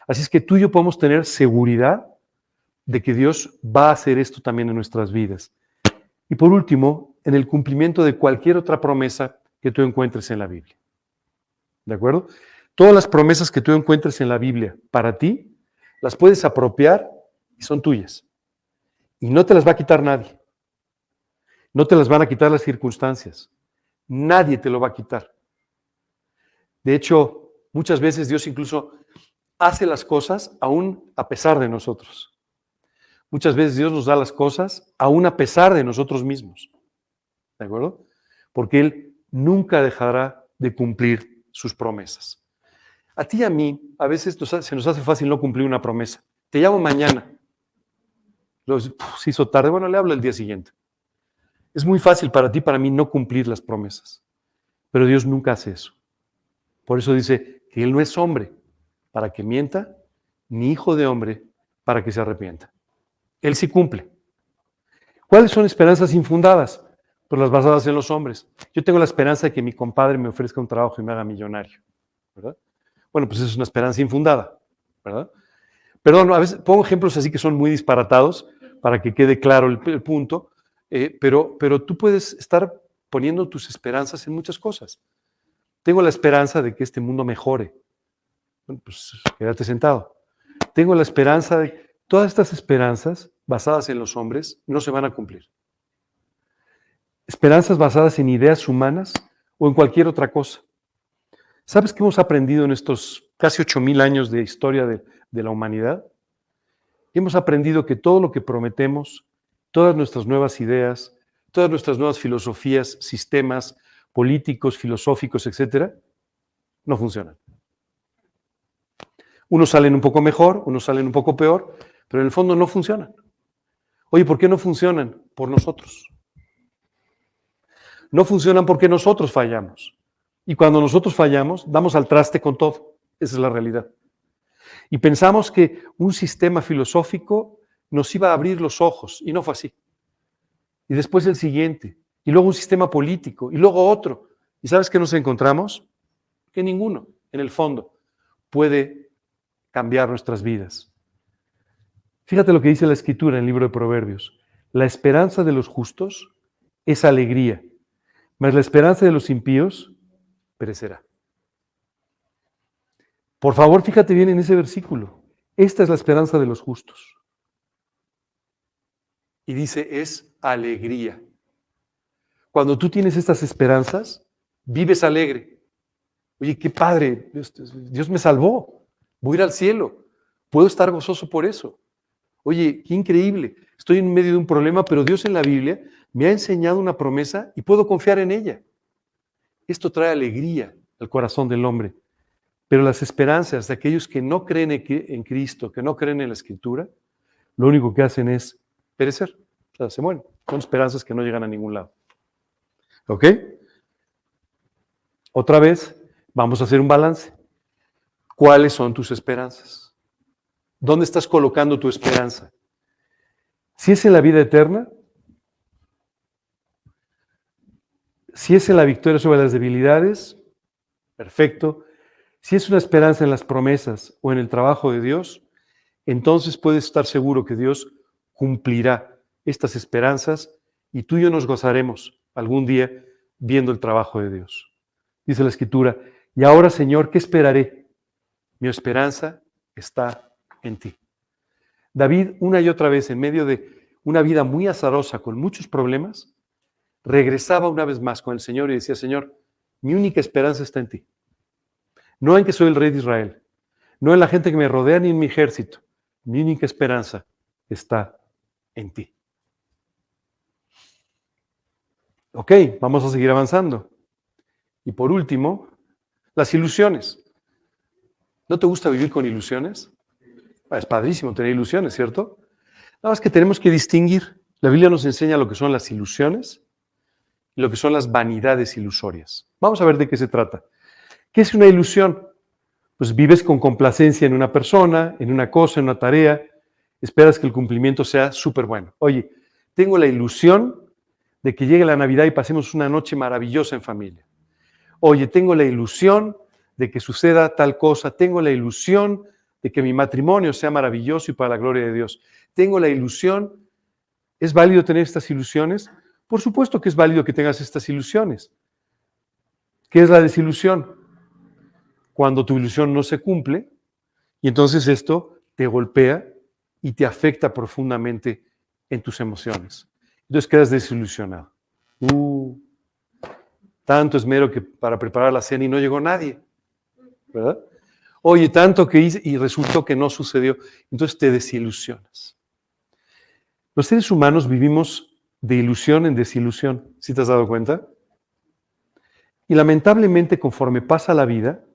Así es que tú y yo podemos tener seguridad de que Dios va a hacer esto también en nuestras vidas. Y por último, en el cumplimiento de cualquier otra promesa que tú encuentres en la Biblia. ¿De acuerdo? Todas las promesas que tú encuentres en la Biblia para ti, las puedes apropiar y son tuyas. Y no te las va a quitar nadie. No te las van a quitar las circunstancias. Nadie te lo va a quitar. De hecho, muchas veces Dios incluso hace las cosas aún a pesar de nosotros. Muchas veces Dios nos da las cosas aún a pesar de nosotros mismos. ¿De acuerdo? Porque Él nunca dejará de cumplir sus promesas. A ti y a mí, a veces se nos hace fácil no cumplir una promesa. Te llamo mañana. Se hizo tarde. Bueno, le hablo el día siguiente. Es muy fácil para ti y para mí no cumplir las promesas. Pero Dios nunca hace eso. Por eso dice que Él no es hombre para que mienta, ni hijo de hombre para que se arrepienta. Él sí cumple. ¿Cuáles son esperanzas infundadas? Pues las basadas en los hombres. Yo tengo la esperanza de que mi compadre me ofrezca un trabajo y me haga millonario, ¿verdad? Bueno, pues es una esperanza infundada, ¿verdad? Perdón, a veces pongo ejemplos así que son muy disparatados para que quede claro el punto, pero tú puedes estar poniendo tus esperanzas en muchas cosas. Tengo la esperanza de que este mundo mejore. Bueno, pues quédate sentado. Tengo la esperanza de... Todas estas esperanzas basadas en los hombres no se van a cumplir. Esperanzas basadas en ideas humanas o en cualquier otra cosa. ¿Sabes qué hemos aprendido en estos casi 8,000 años de historia de la humanidad? Hemos aprendido que todo lo que prometemos, todas nuestras nuevas ideas, todas nuestras nuevas filosofías, sistemas políticos, filosóficos, etcétera, no funcionan. Unos salen un poco mejor, unos salen un poco peor, pero en el fondo no funcionan. Oye, ¿por qué no funcionan? Por nosotros. No funcionan porque nosotros fallamos. Y cuando nosotros fallamos, damos al traste con todo. Esa es la realidad. Y pensamos que un sistema filosófico nos iba a abrir los ojos, y no fue así. Y después el siguiente, y luego un sistema político, y luego otro. ¿Y sabes qué nos encontramos? Que ninguno, en el fondo, puede cambiar nuestras vidas. Fíjate lo que dice la Escritura en el libro de Proverbios. La esperanza de los justos es alegría, mas la esperanza de los impíos perecerá. Por favor, fíjate bien en ese versículo. Esta es la esperanza de los justos. Y dice, es alegría. Cuando tú tienes estas esperanzas, vives alegre. Oye, qué padre, Dios me salvó. Voy a ir al cielo. Puedo estar gozoso por eso. Oye, qué increíble. Estoy en medio de un problema, pero Dios en la Biblia me ha enseñado una promesa y puedo confiar en ella. Esto trae alegría al corazón del hombre. Pero las esperanzas de aquellos que no creen en Cristo, que no creen en la Escritura, lo único que hacen es perecer. O sea, se mueren. Son esperanzas que no llegan a ningún lado. ¿Ok? Otra vez, vamos a hacer un balance. ¿Cuáles son tus esperanzas? ¿Dónde estás colocando tu esperanza? Si es en la vida eterna, si es en la victoria sobre las debilidades, perfecto. Si es una esperanza en las promesas o en el trabajo de Dios, entonces puedes estar seguro que Dios cumplirá estas esperanzas y tú y yo nos gozaremos algún día viendo el trabajo de Dios. Dice la Escritura, y ahora, Señor, ¿qué esperaré? Mi esperanza está en ti. David, una y otra vez, en medio de una vida muy azarosa, con muchos problemas, regresaba una vez más con el Señor y decía, Señor, mi única esperanza está en ti. No en que soy el rey de Israel, no en la gente que me rodea ni en mi ejército. Mi única esperanza está en ti. Ok, vamos a seguir avanzando. Y por último, las ilusiones. ¿No te gusta vivir con ilusiones? Es padrísimo tener ilusiones, ¿cierto? Nada más que tenemos que distinguir. La Biblia nos enseña lo que son las ilusiones y lo que son las vanidades ilusorias. Vamos a ver de qué se trata. ¿Qué es una ilusión? Pues vives con complacencia en una persona, en una cosa, en una tarea, esperas que el cumplimiento sea súper bueno. Oye, tengo la ilusión de que llegue la Navidad y pasemos una noche maravillosa en familia. Oye, tengo la ilusión de que suceda tal cosa, tengo la ilusión de que mi matrimonio sea maravilloso y para la gloria de Dios. Tengo la ilusión. ¿Es válido tener estas ilusiones? Por supuesto que es válido que tengas estas ilusiones. ¿Qué es la desilusión? Cuando tu ilusión no se cumple y entonces esto te golpea y te afecta profundamente en tus emociones. Entonces quedas desilusionado. Tanto esmero que para preparar la cena y no llegó nadie, ¿verdad? Oye, tanto que hice y resultó que no sucedió. Entonces te desilusionas. Los seres humanos vivimos de ilusión en desilusión, ¿sí te has dado cuenta? Y lamentablemente conforme pasa la vida,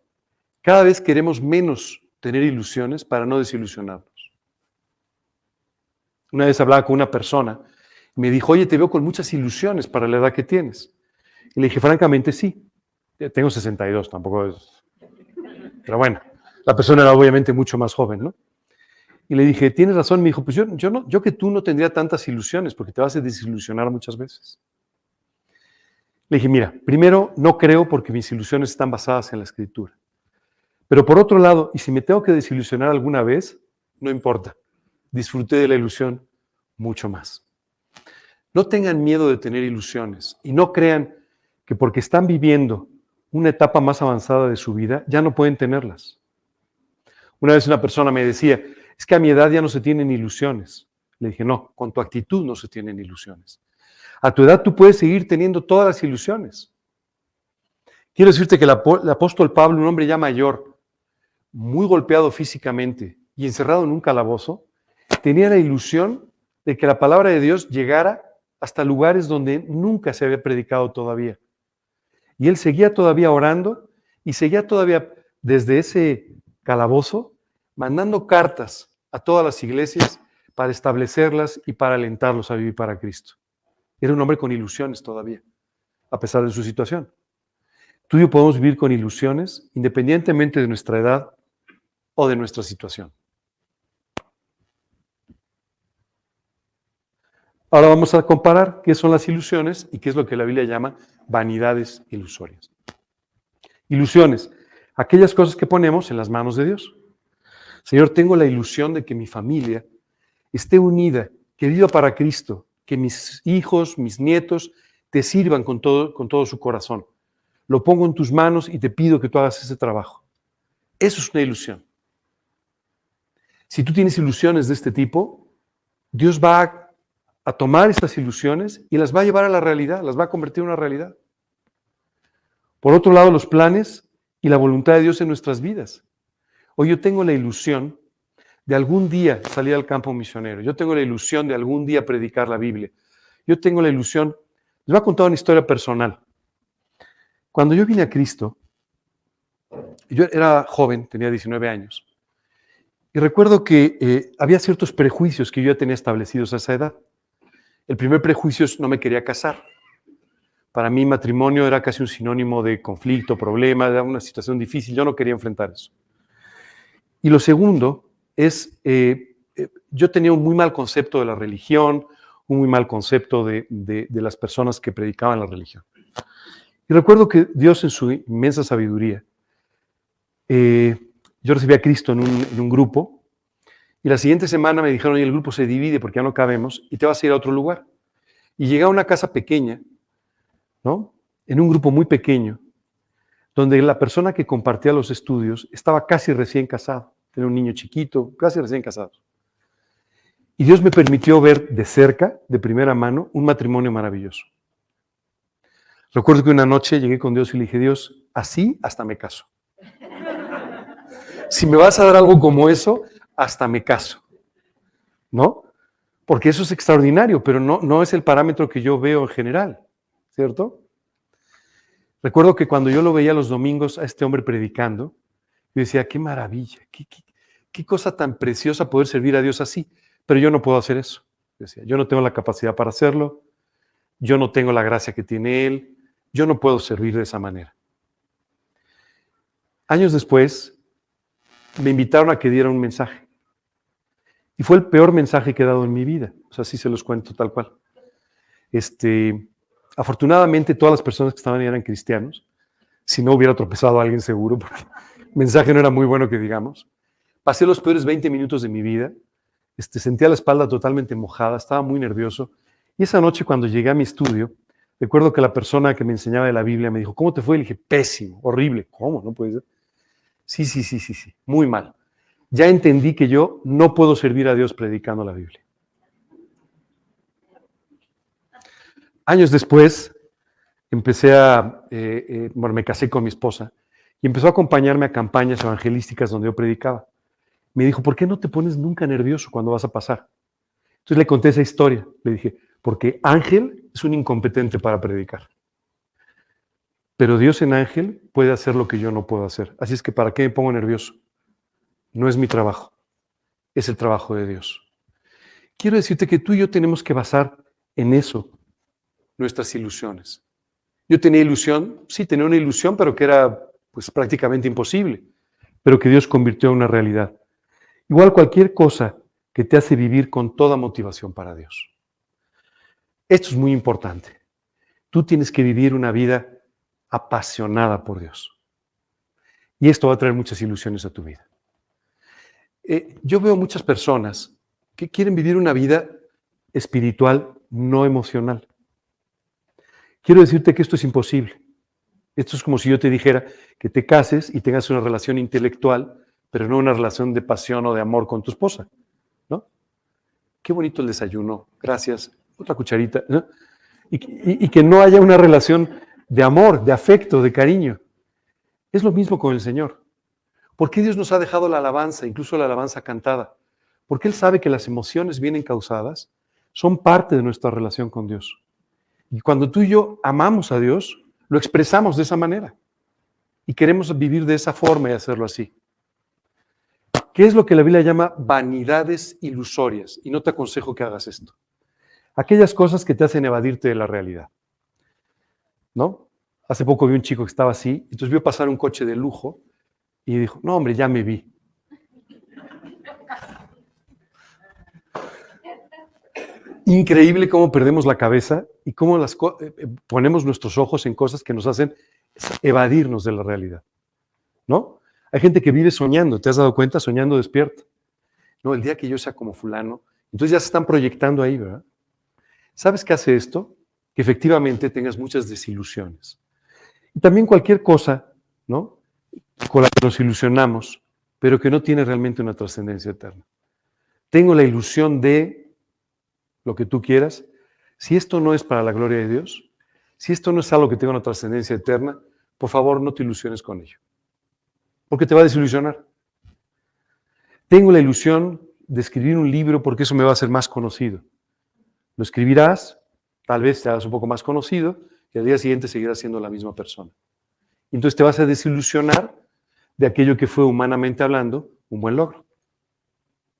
cada vez queremos menos tener ilusiones para no desilusionarnos. Una vez hablaba con una persona y me dijo, oye, te veo con muchas ilusiones para la edad que tienes. Y le dije, francamente, sí. Tengo 62, tampoco es... Pero bueno, la persona era obviamente mucho más joven, ¿no? Y le dije, tienes razón. Me dijo, pues yo que tú no tendría tantas ilusiones porque te vas a desilusionar muchas veces. Le dije, mira, primero, no creo porque mis ilusiones están basadas en la Escritura. Pero por otro lado, y si me tengo que desilusionar alguna vez, no importa. Disfruté de la ilusión mucho más. No tengan miedo de tener ilusiones y no crean que porque están viviendo una etapa más avanzada de su vida, ya no pueden tenerlas. Una vez una persona me decía, es que a mi edad ya no se tienen ilusiones. Le dije, no, con tu actitud no se tienen ilusiones. A tu edad tú puedes seguir teniendo todas las ilusiones. Quiero decirte que el apóstol Pablo, un hombre ya mayor, muy golpeado físicamente y encerrado en un calabozo, tenía la ilusión de que la palabra de Dios llegara hasta lugares donde nunca se había predicado todavía. Y él seguía todavía orando y seguía todavía desde ese calabozo mandando cartas a todas las iglesias para establecerlas y para alentarlos a vivir para Cristo. Era un hombre con ilusiones todavía, a pesar de su situación. Tú y yo podemos vivir con ilusiones independientemente de nuestra edad o de nuestra situación. Ahora vamos a comparar qué son las ilusiones y qué es lo que la Biblia llama vanidades ilusorias. Ilusiones, aquellas cosas que ponemos en las manos de Dios. Señor, tengo la ilusión de que mi familia esté unida, que viva para Cristo, que mis hijos, mis nietos te sirvan con todo su corazón. Lo pongo en tus manos y te pido que tú hagas ese trabajo. Eso es una ilusión. Si tú tienes ilusiones de este tipo, Dios va a tomar estas ilusiones y las va a llevar a la realidad, las va a convertir en una realidad. Por otro lado, los planes y la voluntad de Dios en nuestras vidas. Hoy yo tengo la ilusión de algún día salir al campo misionero. Yo tengo la ilusión de algún día predicar la Biblia. Yo tengo la ilusión. Les voy a contar una historia personal. Cuando yo vine a Cristo, yo era joven, tenía 19 años, y recuerdo que había ciertos prejuicios que yo ya tenía establecidos a esa edad. El primer prejuicio es no me quería casar. Para mí matrimonio era casi un sinónimo de conflicto, problema, era una situación difícil, yo no quería enfrentar eso. Y lo segundo es, yo tenía un muy mal concepto de la religión, un muy mal concepto de las personas que predicaban la religión. Y recuerdo que Dios en su inmensa sabiduría, yo recibí a Cristo en un grupo, y la siguiente semana me dijeron, oye, el grupo se divide porque ya no cabemos, y te vas a ir a otro lugar. Y llegué a una casa pequeña, ¿no? En un grupo muy pequeño, donde la persona que compartía los estudios estaba casi recién casado, tenía un niño chiquito, casi recién casado. Y Dios me permitió ver de cerca, de primera mano, un matrimonio maravilloso. Recuerdo que una noche llegué con Dios y le dije, Dios, así hasta me caso. Si me vas a dar algo como eso, hasta me caso, ¿no? Porque eso es extraordinario, pero no es el parámetro que yo veo en general, ¿cierto? Recuerdo que cuando yo lo veía los domingos a este hombre predicando, yo decía, qué maravilla, qué cosa tan preciosa poder servir a Dios así, pero yo no puedo hacer eso. Decía, yo no tengo la capacidad para hacerlo, yo no tengo la gracia que tiene Él, yo no puedo servir de esa manera. Años después, me invitaron a que diera un mensaje. Y fue el peor mensaje que he dado en mi vida. O sea, sí se los cuento tal cual. Afortunadamente, todas las personas que estaban ahí eran cristianos. Si no, hubiera tropezado a alguien seguro, porque el mensaje no era muy bueno que digamos. Pasé los peores 20 minutos de mi vida. Sentía la espalda totalmente mojada, estaba muy nervioso. Y esa noche, cuando llegué a mi estudio, recuerdo que la persona que me enseñaba de la Biblia me dijo, ¿cómo te fue? Y le dije, pésimo, horrible. ¿Cómo? ¿No puede ser? Sí, muy mal. Ya entendí que yo no puedo servir a Dios predicando la Biblia. Años después, me casé con mi esposa y empezó a acompañarme a campañas evangelísticas donde yo predicaba. Me dijo, ¿por qué no te pones nunca nervioso cuando vas a pasar? Entonces le conté esa historia. Le dije, porque Ángel es un incompetente para predicar. Pero Dios en Ángel puede hacer lo que yo no puedo hacer. Así es que ¿para qué me pongo nervioso? No es mi trabajo, es el trabajo de Dios. Quiero decirte que tú y yo tenemos que basar en eso nuestras ilusiones. Yo tenía ilusión, sí, tenía una ilusión, pero que era pues prácticamente imposible, pero que Dios convirtió en una realidad. Igual cualquier cosa que te hace vivir con toda motivación para Dios. Esto es muy importante. Tú tienes que vivir una vida apasionada por Dios. Y esto va a traer muchas ilusiones a tu vida. Yo veo muchas personas que quieren vivir una vida espiritual, no emocional. Quiero decirte que esto es imposible. Esto es como si yo te dijera que te cases y tengas una relación intelectual, pero no una relación de pasión o de amor con tu esposa, ¿no? Qué bonito el desayuno, gracias, otra cucharita, ¿no? Y que no haya una relación de amor, de afecto, de cariño. Es lo mismo con el Señor. ¿Por qué Dios nos ha dejado la alabanza, incluso la alabanza cantada? Porque Él sabe que las emociones bien encausadas son parte de nuestra relación con Dios. Y cuando tú y yo amamos a Dios, lo expresamos de esa manera. Y queremos vivir de esa forma y hacerlo así. ¿Qué es lo que la Biblia llama vanidades ilusorias? Y no te aconsejo que hagas esto. Aquellas cosas que te hacen evadirte de la realidad, ¿no? Hace poco vi un chico que estaba así, entonces vio pasar un coche de lujo y dijo, no hombre, ya me vi. Increíble cómo perdemos la cabeza y cómo ponemos nuestros ojos en cosas que nos hacen es evadirnos de la realidad, ¿no? Hay gente que vive soñando, ¿te has dado cuenta? Soñando despierto. No, el día que yo sea como fulano, entonces ya se están proyectando ahí, ¿verdad? ¿Sabes qué hace esto? Que efectivamente tengas muchas desilusiones. Y también cualquier cosa, ¿no? Con la que nos ilusionamos, pero que no tiene realmente una trascendencia eterna. Tengo la ilusión de lo que tú quieras. Si esto no es para la gloria de Dios, si esto no es algo que tenga una trascendencia eterna, por favor no te ilusiones con ello, porque te va a desilusionar. Tengo la ilusión de escribir un libro porque eso me va a hacer más conocido. Lo escribirás, tal vez te hagas un poco más conocido y al día siguiente seguirás siendo la misma persona. Y entonces te vas a desilusionar de aquello que fue humanamente hablando un buen logro.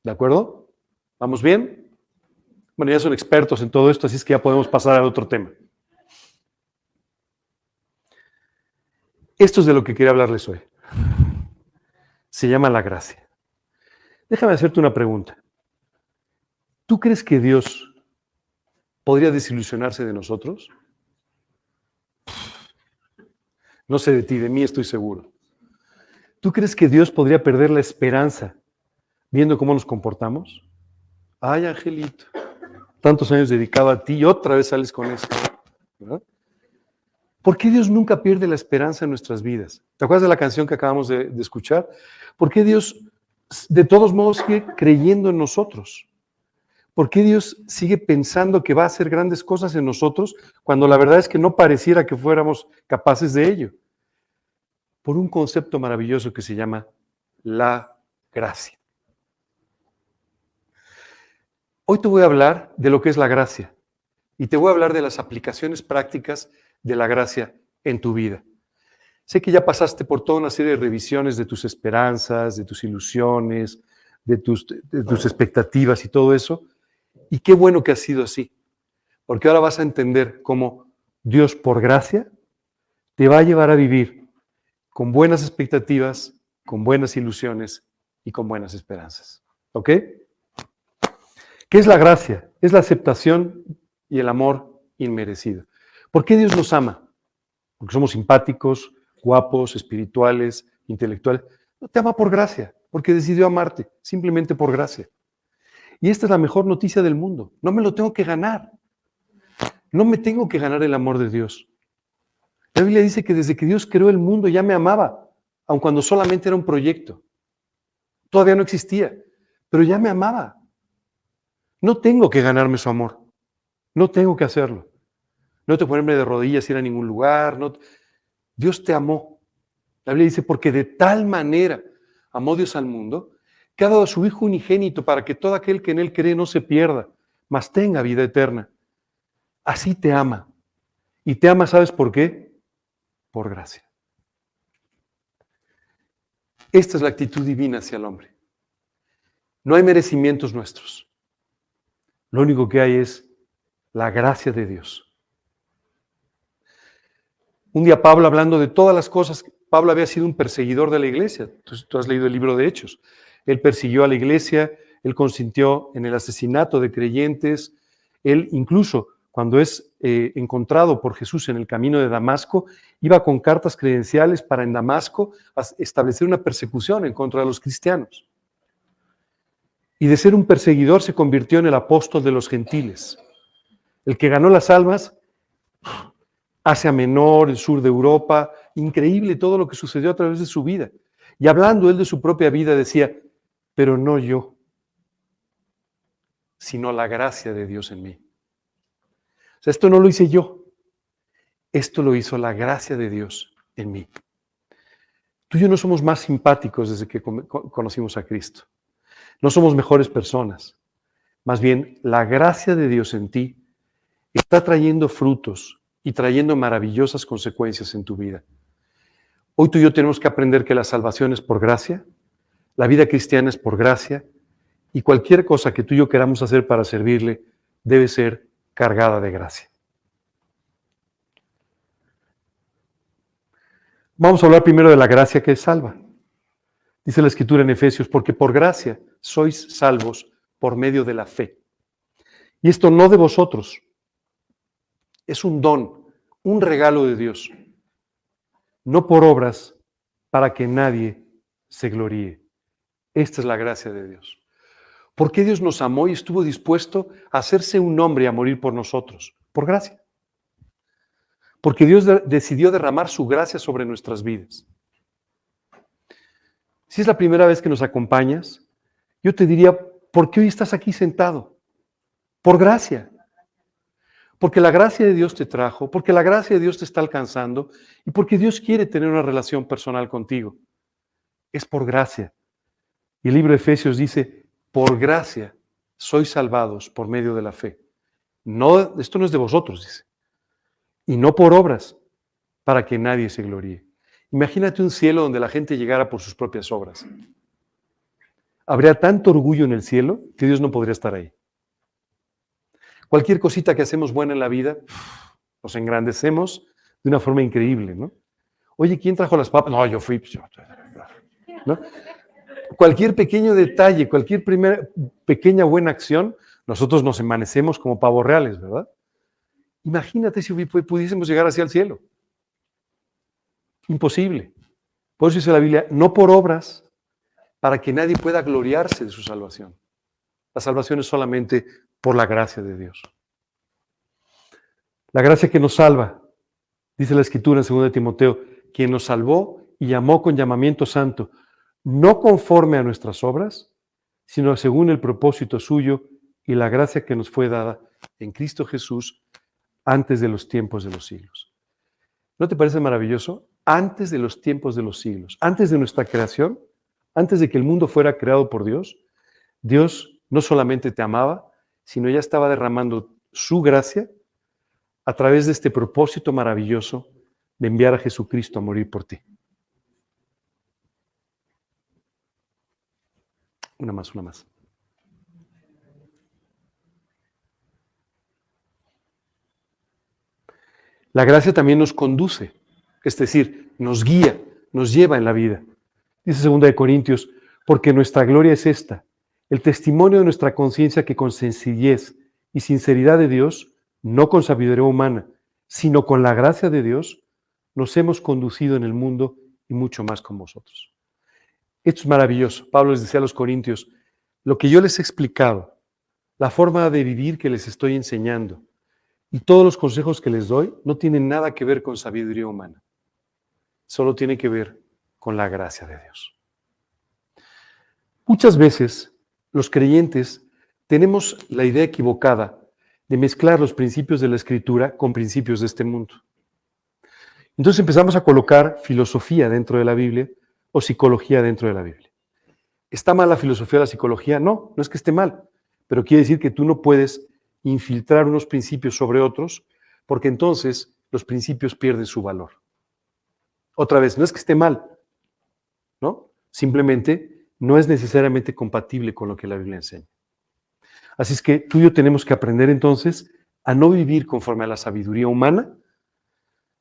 ¿De acuerdo? ¿Vamos bien? Bueno, ya son expertos en todo esto, así es que ya podemos pasar al otro tema. Esto es de lo que quería hablarles hoy. Se llama la gracia. Déjame hacerte una pregunta. ¿Tú crees que Dios podría desilusionarse de nosotros? No sé de ti, de mí estoy seguro. ¿Tú crees que Dios podría perder la esperanza viendo cómo nos comportamos? Ay, Angelito, tantos años dedicado a ti y otra vez sales con esto, ¿verdad? ¿Por qué Dios nunca pierde la esperanza en nuestras vidas? ¿Te acuerdas de la canción que acabamos de escuchar? ¿Por qué Dios de todos modos sigue creyendo en nosotros? ¿Por qué Dios sigue pensando que va a hacer grandes cosas en nosotros cuando la verdad es que no pareciera que fuéramos capaces de ello? Por un concepto maravilloso que se llama la gracia. Hoy te voy a hablar de lo que es la gracia y te voy a hablar de las aplicaciones prácticas de la gracia en tu vida. Sé que ya pasaste por toda una serie de revisiones de tus esperanzas, de tus ilusiones, de tus expectativas y todo eso, y qué bueno que ha sido así, porque ahora vas a entender cómo Dios, por gracia, te va a llevar a vivir con buenas expectativas, con buenas ilusiones y con buenas esperanzas. ¿Ok? ¿Qué es la gracia? Es la aceptación y el amor inmerecido. ¿Por qué Dios nos ama? Porque somos simpáticos, guapos, espirituales, intelectuales. No, te ama por gracia, porque decidió amarte, simplemente por gracia. Y esta es la mejor noticia del mundo. No me lo tengo que ganar. No me tengo que ganar el amor de Dios. La Biblia dice que desde que Dios creó el mundo ya me amaba, aun cuando solamente era un proyecto. Todavía no existía, pero ya me amaba. No tengo que ganarme su amor. No tengo que hacerlo. No tengo que ponerme de rodillas, ir a ningún lugar. No. Dios te amó. La Biblia dice, porque de tal manera amó Dios al mundo, que ha dado a su Hijo unigénito para que todo aquel que en Él cree no se pierda, mas tenga vida eterna. Así te ama. Y te ama, ¿sabes por qué? Por gracia. Esta es la actitud divina hacia el hombre. No hay merecimientos nuestros. Lo único que hay es la gracia de Dios. Un día Pablo, hablando de todas las cosas, Pablo había sido un perseguidor de la iglesia. Tú has leído el libro de Hechos. Él persiguió a la iglesia, él consintió en el asesinato de creyentes. Él incluso, cuando es encontrado por Jesús en el camino de Damasco, iba con cartas credenciales para en Damasco establecer una persecución en contra de los cristianos. Y de ser un perseguidor se convirtió en el apóstol de los gentiles. El que ganó las almas, Asia Menor, el sur de Europa, increíble todo lo que sucedió a través de su vida. Y hablando él de su propia vida decía, pero no yo, sino la gracia de Dios en mí. O sea, esto no lo hice yo, esto lo hizo la gracia de Dios en mí. Tú y yo no somos más simpáticos desde que conocimos a Cristo. No somos mejores personas. Más bien, la gracia de Dios en ti está trayendo frutos y trayendo maravillosas consecuencias en tu vida. Hoy tú y yo tenemos que aprender que la salvación es por gracia, la vida cristiana es por gracia, y cualquier cosa que tú y yo queramos hacer para servirle debe ser cargada de gracia. Vamos a hablar primero de la gracia que salva. Dice la Escritura en Efesios, porque por gracia sois salvos por medio de la fe. Y esto no de vosotros, es un don, un regalo de Dios. no por obras, para que nadie se gloríe. Esta es la gracia de Dios. ¿Por qué Dios nos amó y estuvo dispuesto a hacerse un hombre y a morir por nosotros? Por gracia. Porque Dios decidió derramar su gracia sobre nuestras vidas. Si es la primera vez que nos acompañas, yo te diría, ¿por qué hoy estás aquí sentado? Por gracia. Porque la gracia de Dios te trajo, porque la gracia de Dios te está alcanzando y porque Dios quiere tener una relación personal contigo. Es por gracia. Y el libro de Efesios dice, por gracia sois salvados por medio de la fe. No, esto no es de vosotros, dice. Y no por obras, para que nadie se gloríe. Imagínate un cielo donde la gente llegara por sus propias obras. Habría tanto orgullo en el cielo que Dios no podría estar ahí. Cualquier cosita que hacemos buena en la vida, nos engrandecemos de una forma increíble, ¿no? Oye, ¿quién trajo las papas? No, yo fui. ¿No? Cualquier pequeño detalle, cualquier pequeña buena acción, nosotros nos envanecemos como pavos reales, ¿verdad? Imagínate si pudiésemos llegar hacia el cielo. Imposible. Por eso dice la Biblia, no por obras, para que nadie pueda gloriarse de su salvación. La salvación es solamente por la gracia de Dios. La gracia que nos salva, dice la Escritura en 2 Timoteo, quien nos salvó y llamó con llamamiento santo, no conforme a nuestras obras, sino según el propósito suyo y la gracia que nos fue dada en Cristo Jesús antes de los tiempos de los siglos. ¿No te parece maravilloso? Antes de los tiempos de los siglos, antes de nuestra creación, antes de que el mundo fuera creado por Dios, Dios no solamente te amaba, sino ya estaba derramando su gracia a través de este propósito maravilloso de enviar a Jesucristo a morir por ti. Una más. La gracia también nos conduce, es decir, nos guía, nos lleva en la vida. Dice 2 Corintios, porque nuestra gloria es esta, el testimonio de nuestra conciencia que con sencillez y sinceridad de Dios, no con sabiduría humana, sino con la gracia de Dios, nos hemos conducido en el mundo y mucho más con vosotros. Esto es maravilloso. Pablo les decía a los corintios, lo que yo les he explicado, la forma de vivir que les estoy enseñando y todos los consejos que les doy no tienen nada que ver con sabiduría humana. Solo tiene que ver con la gracia de Dios. Muchas veces los creyentes tenemos la idea equivocada de mezclar los principios de la Escritura con principios de este mundo. Entonces empezamos a colocar filosofía dentro de la Biblia o psicología dentro de la Biblia. ¿Está mal la filosofía o la psicología? No, no es que esté mal, pero quiere decir que tú no puedes infiltrar unos principios sobre otros, porque entonces los principios pierden su valor. Otra vez, no es que esté mal, ¿no? Simplemente no es necesariamente compatible con lo que la Biblia enseña. Así es que tú y yo tenemos que aprender entonces a no vivir conforme a la sabiduría humana,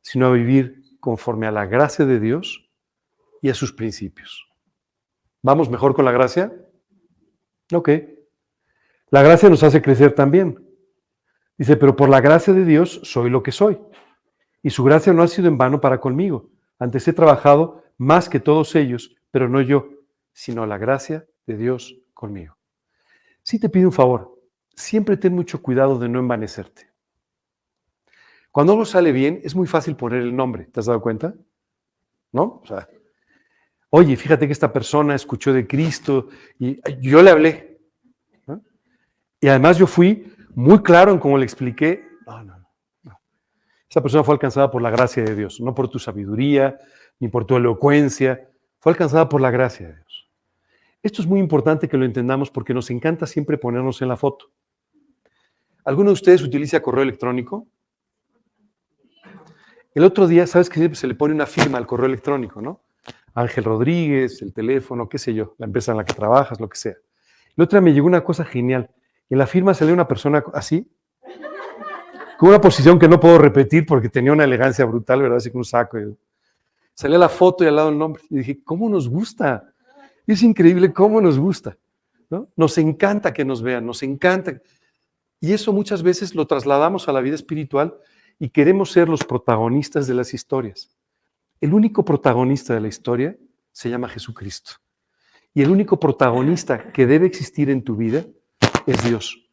sino a vivir conforme a la gracia de Dios y a sus principios. ¿Vamos mejor con la gracia? Ok. La gracia nos hace crecer también. Dice, pero por la gracia de Dios soy lo que soy. Y su gracia no ha sido en vano para conmigo. Antes he trabajado más que todos ellos, pero no yo, sino la gracia de Dios conmigo. Sí te pido un favor, siempre ten mucho cuidado de no envanecerte. Cuando algo sale bien, es muy fácil poner el nombre, ¿te has dado cuenta? ¿No? O sea, oye, fíjate que esta persona escuchó de Cristo y yo le hablé, ¿no? Y además yo fui muy claro en cómo le expliqué. No. Esa persona fue alcanzada por la gracia de Dios, no por tu sabiduría, ni por tu elocuencia. Fue alcanzada por la gracia de Dios. Esto es muy importante que lo entendamos porque nos encanta siempre ponernos en la foto. ¿Alguno de ustedes utiliza correo electrónico? El otro día, ¿sabes que siempre se le pone una firma al correo electrónico, ¿no? Ángel Rodríguez, el teléfono, qué sé yo, la empresa en la que trabajas, lo que sea. El otro día me llegó una cosa genial. En la firma salió una persona así, con una posición que no puedo repetir porque tenía una elegancia brutal, ¿verdad? Así con un saco. Salía la foto y al lado el nombre. Y dije, ¿cómo nos gusta? Es increíble cómo nos gusta, ¿no? Nos encanta que nos vean, nos encanta. Y eso muchas veces lo trasladamos a la vida espiritual y queremos ser los protagonistas de las historias. El único protagonista de la historia se llama Jesucristo. Y el único protagonista que debe existir en tu vida es Dios.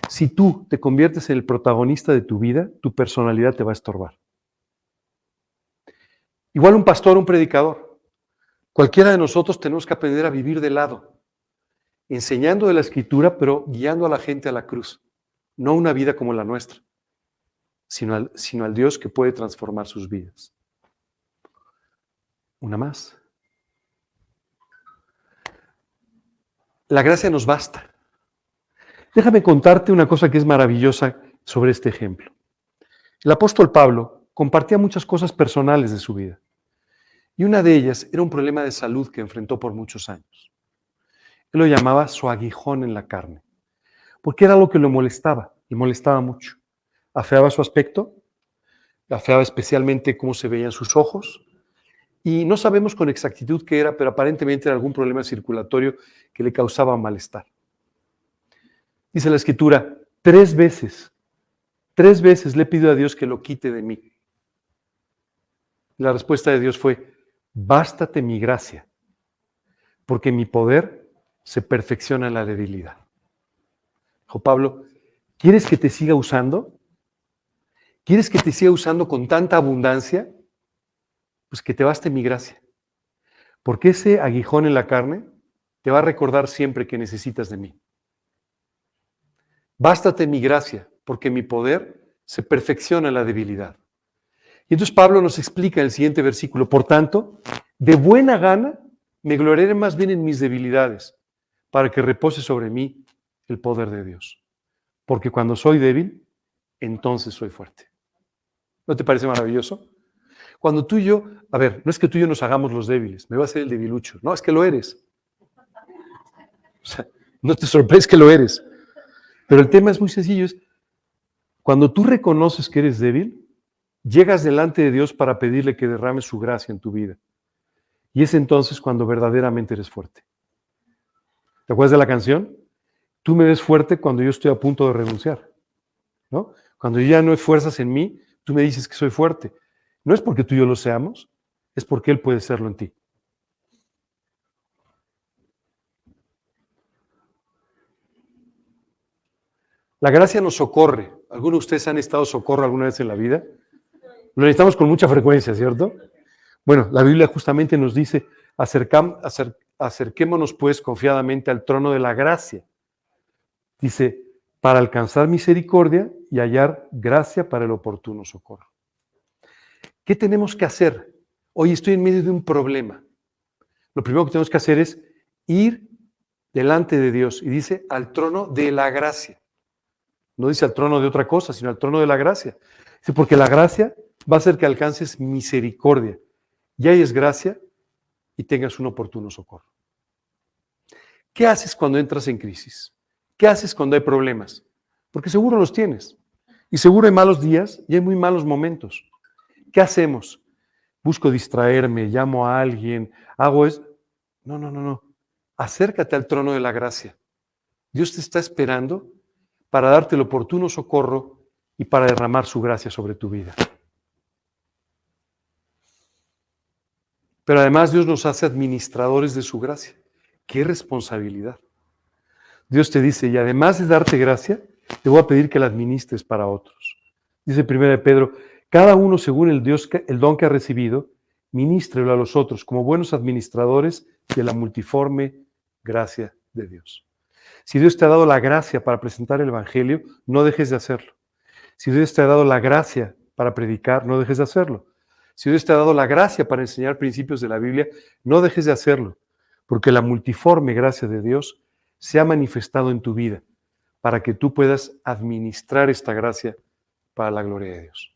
Si tú te conviertes en el protagonista de tu vida, tu personalidad te va a estorbar. Igual un pastor, un predicador. Cualquiera de nosotros tenemos que aprender a vivir de lado, enseñando de la Escritura, pero guiando a la gente a la cruz. No una vida como la nuestra, sino al Dios que puede transformar sus vidas. Una más. La gracia nos basta. Déjame contarte una cosa que es maravillosa sobre este ejemplo. El apóstol Pablo compartía muchas cosas personales de su vida. Y una de ellas era un problema de salud que enfrentó por muchos años. Él lo llamaba su aguijón en la carne, porque era algo que lo molestaba, y molestaba mucho. Afeaba su aspecto, afeaba especialmente cómo se veían sus ojos, y no sabemos con exactitud qué era, pero aparentemente era algún problema circulatorio que le causaba malestar. Dice la Escritura, 3 veces le pidió a Dios que lo quite de mí. La respuesta de Dios fue, bástate mi gracia, porque mi poder se perfecciona en la debilidad. Dijo Pablo, ¿quieres que te siga usando? ¿Quieres que te siga usando con tanta abundancia? Pues que te baste mi gracia. Porque ese aguijón en la carne te va a recordar siempre que necesitas de mí. Bástate mi gracia, porque mi poder se perfecciona en la debilidad. Y entonces Pablo nos explica en el siguiente versículo, por tanto, de buena gana me gloriaré más bien en mis debilidades, para que repose sobre mí el poder de Dios. Porque cuando soy débil, entonces soy fuerte. ¿No te parece maravilloso? Cuando tú y yo, a ver, no es que tú y yo nos hagamos los débiles, me va a hacer el debilucho. No, es que lo eres. O sea, no te sorprendes que lo eres. Pero el tema es muy sencillo, es cuando tú reconoces que eres débil, llegas delante de Dios para pedirle que derrame su gracia en tu vida. Y es entonces cuando verdaderamente eres fuerte. ¿Te acuerdas de la canción? Tú me ves fuerte cuando yo estoy a punto de renunciar, ¿no? Cuando ya no hay fuerzas en mí, tú me dices que soy fuerte. No es porque tú y yo lo seamos, es porque Él puede serlo en ti. La gracia nos socorre. ¿Algunos de ustedes han estado socorro alguna vez en la vida? Lo necesitamos con mucha frecuencia, ¿cierto? Bueno, la Biblia justamente nos dice, acerquémonos pues confiadamente al trono de la gracia. Dice, para alcanzar misericordia y hallar gracia para el oportuno socorro. ¿Qué tenemos que hacer? Hoy estoy en medio de un problema. Lo primero que tenemos que hacer es ir delante de Dios. Y dice, al trono de la gracia. No dice al trono de otra cosa, sino al trono de la gracia. Dice, porque la gracia va a hacer que alcances misericordia. Y ahí es gracia y tengas un oportuno socorro. ¿Qué haces cuando entras en crisis? ¿Qué haces cuando hay problemas? Porque seguro los tienes. Y seguro hay malos días y hay muy malos momentos. ¿Qué hacemos? Busco distraerme, llamo a alguien, hago eso. No. Acércate al trono de la gracia. Dios te está esperando para darte el oportuno socorro y para derramar su gracia sobre tu vida. Pero además Dios nos hace administradores de su gracia. ¡Qué responsabilidad! Dios te dice, y además de darte gracia, te voy a pedir que la administres para otros. Dice 1 Pedro, cada uno según el don que ha recibido, ministrelo a los otros como buenos administradores de la multiforme gracia de Dios. Si Dios te ha dado la gracia para presentar el Evangelio, no dejes de hacerlo. Si Dios te ha dado la gracia para predicar, no dejes de hacerlo. Si Dios te ha dado la gracia para enseñar principios de la Biblia, no dejes de hacerlo, porque la multiforme gracia de Dios se ha manifestado en tu vida para que tú puedas administrar esta gracia para la gloria de Dios.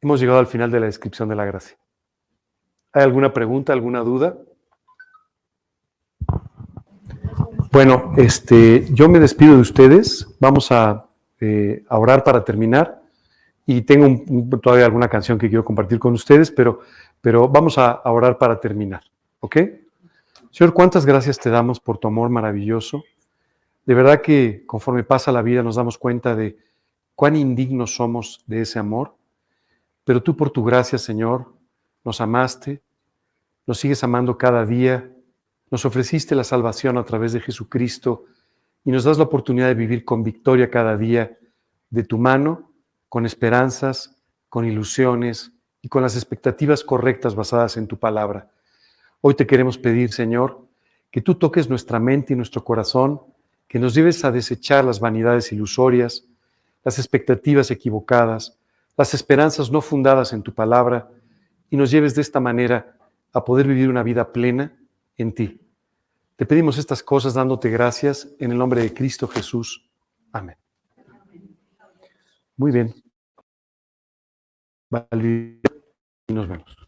Hemos llegado al final de la descripción de la gracia. ¿Hay alguna pregunta, alguna duda? Bueno, yo me despido de ustedes. Vamos a orar para terminar. Y tengo todavía alguna canción que quiero compartir con ustedes, pero vamos a orar para terminar. ¿Ok? Señor, cuántas gracias te damos por tu amor maravilloso. De verdad que conforme pasa la vida nos damos cuenta de cuán indignos somos de ese amor. Pero tú por tu gracia, Señor, nos amaste, nos sigues amando cada día, nos ofreciste la salvación a través de Jesucristo y nos das la oportunidad de vivir con victoria cada día de tu mano, con esperanzas, con ilusiones y con las expectativas correctas basadas en tu palabra. Hoy te queremos pedir, Señor, que tú toques nuestra mente y nuestro corazón, que nos lleves a desechar las vanidades ilusorias, las expectativas equivocadas, las esperanzas no fundadas en tu palabra, y nos lleves de esta manera a poder vivir una vida plena en ti. Te pedimos estas cosas dándote gracias en el nombre de Cristo Jesús. Amén. Muy bien. Vale, y nos vemos.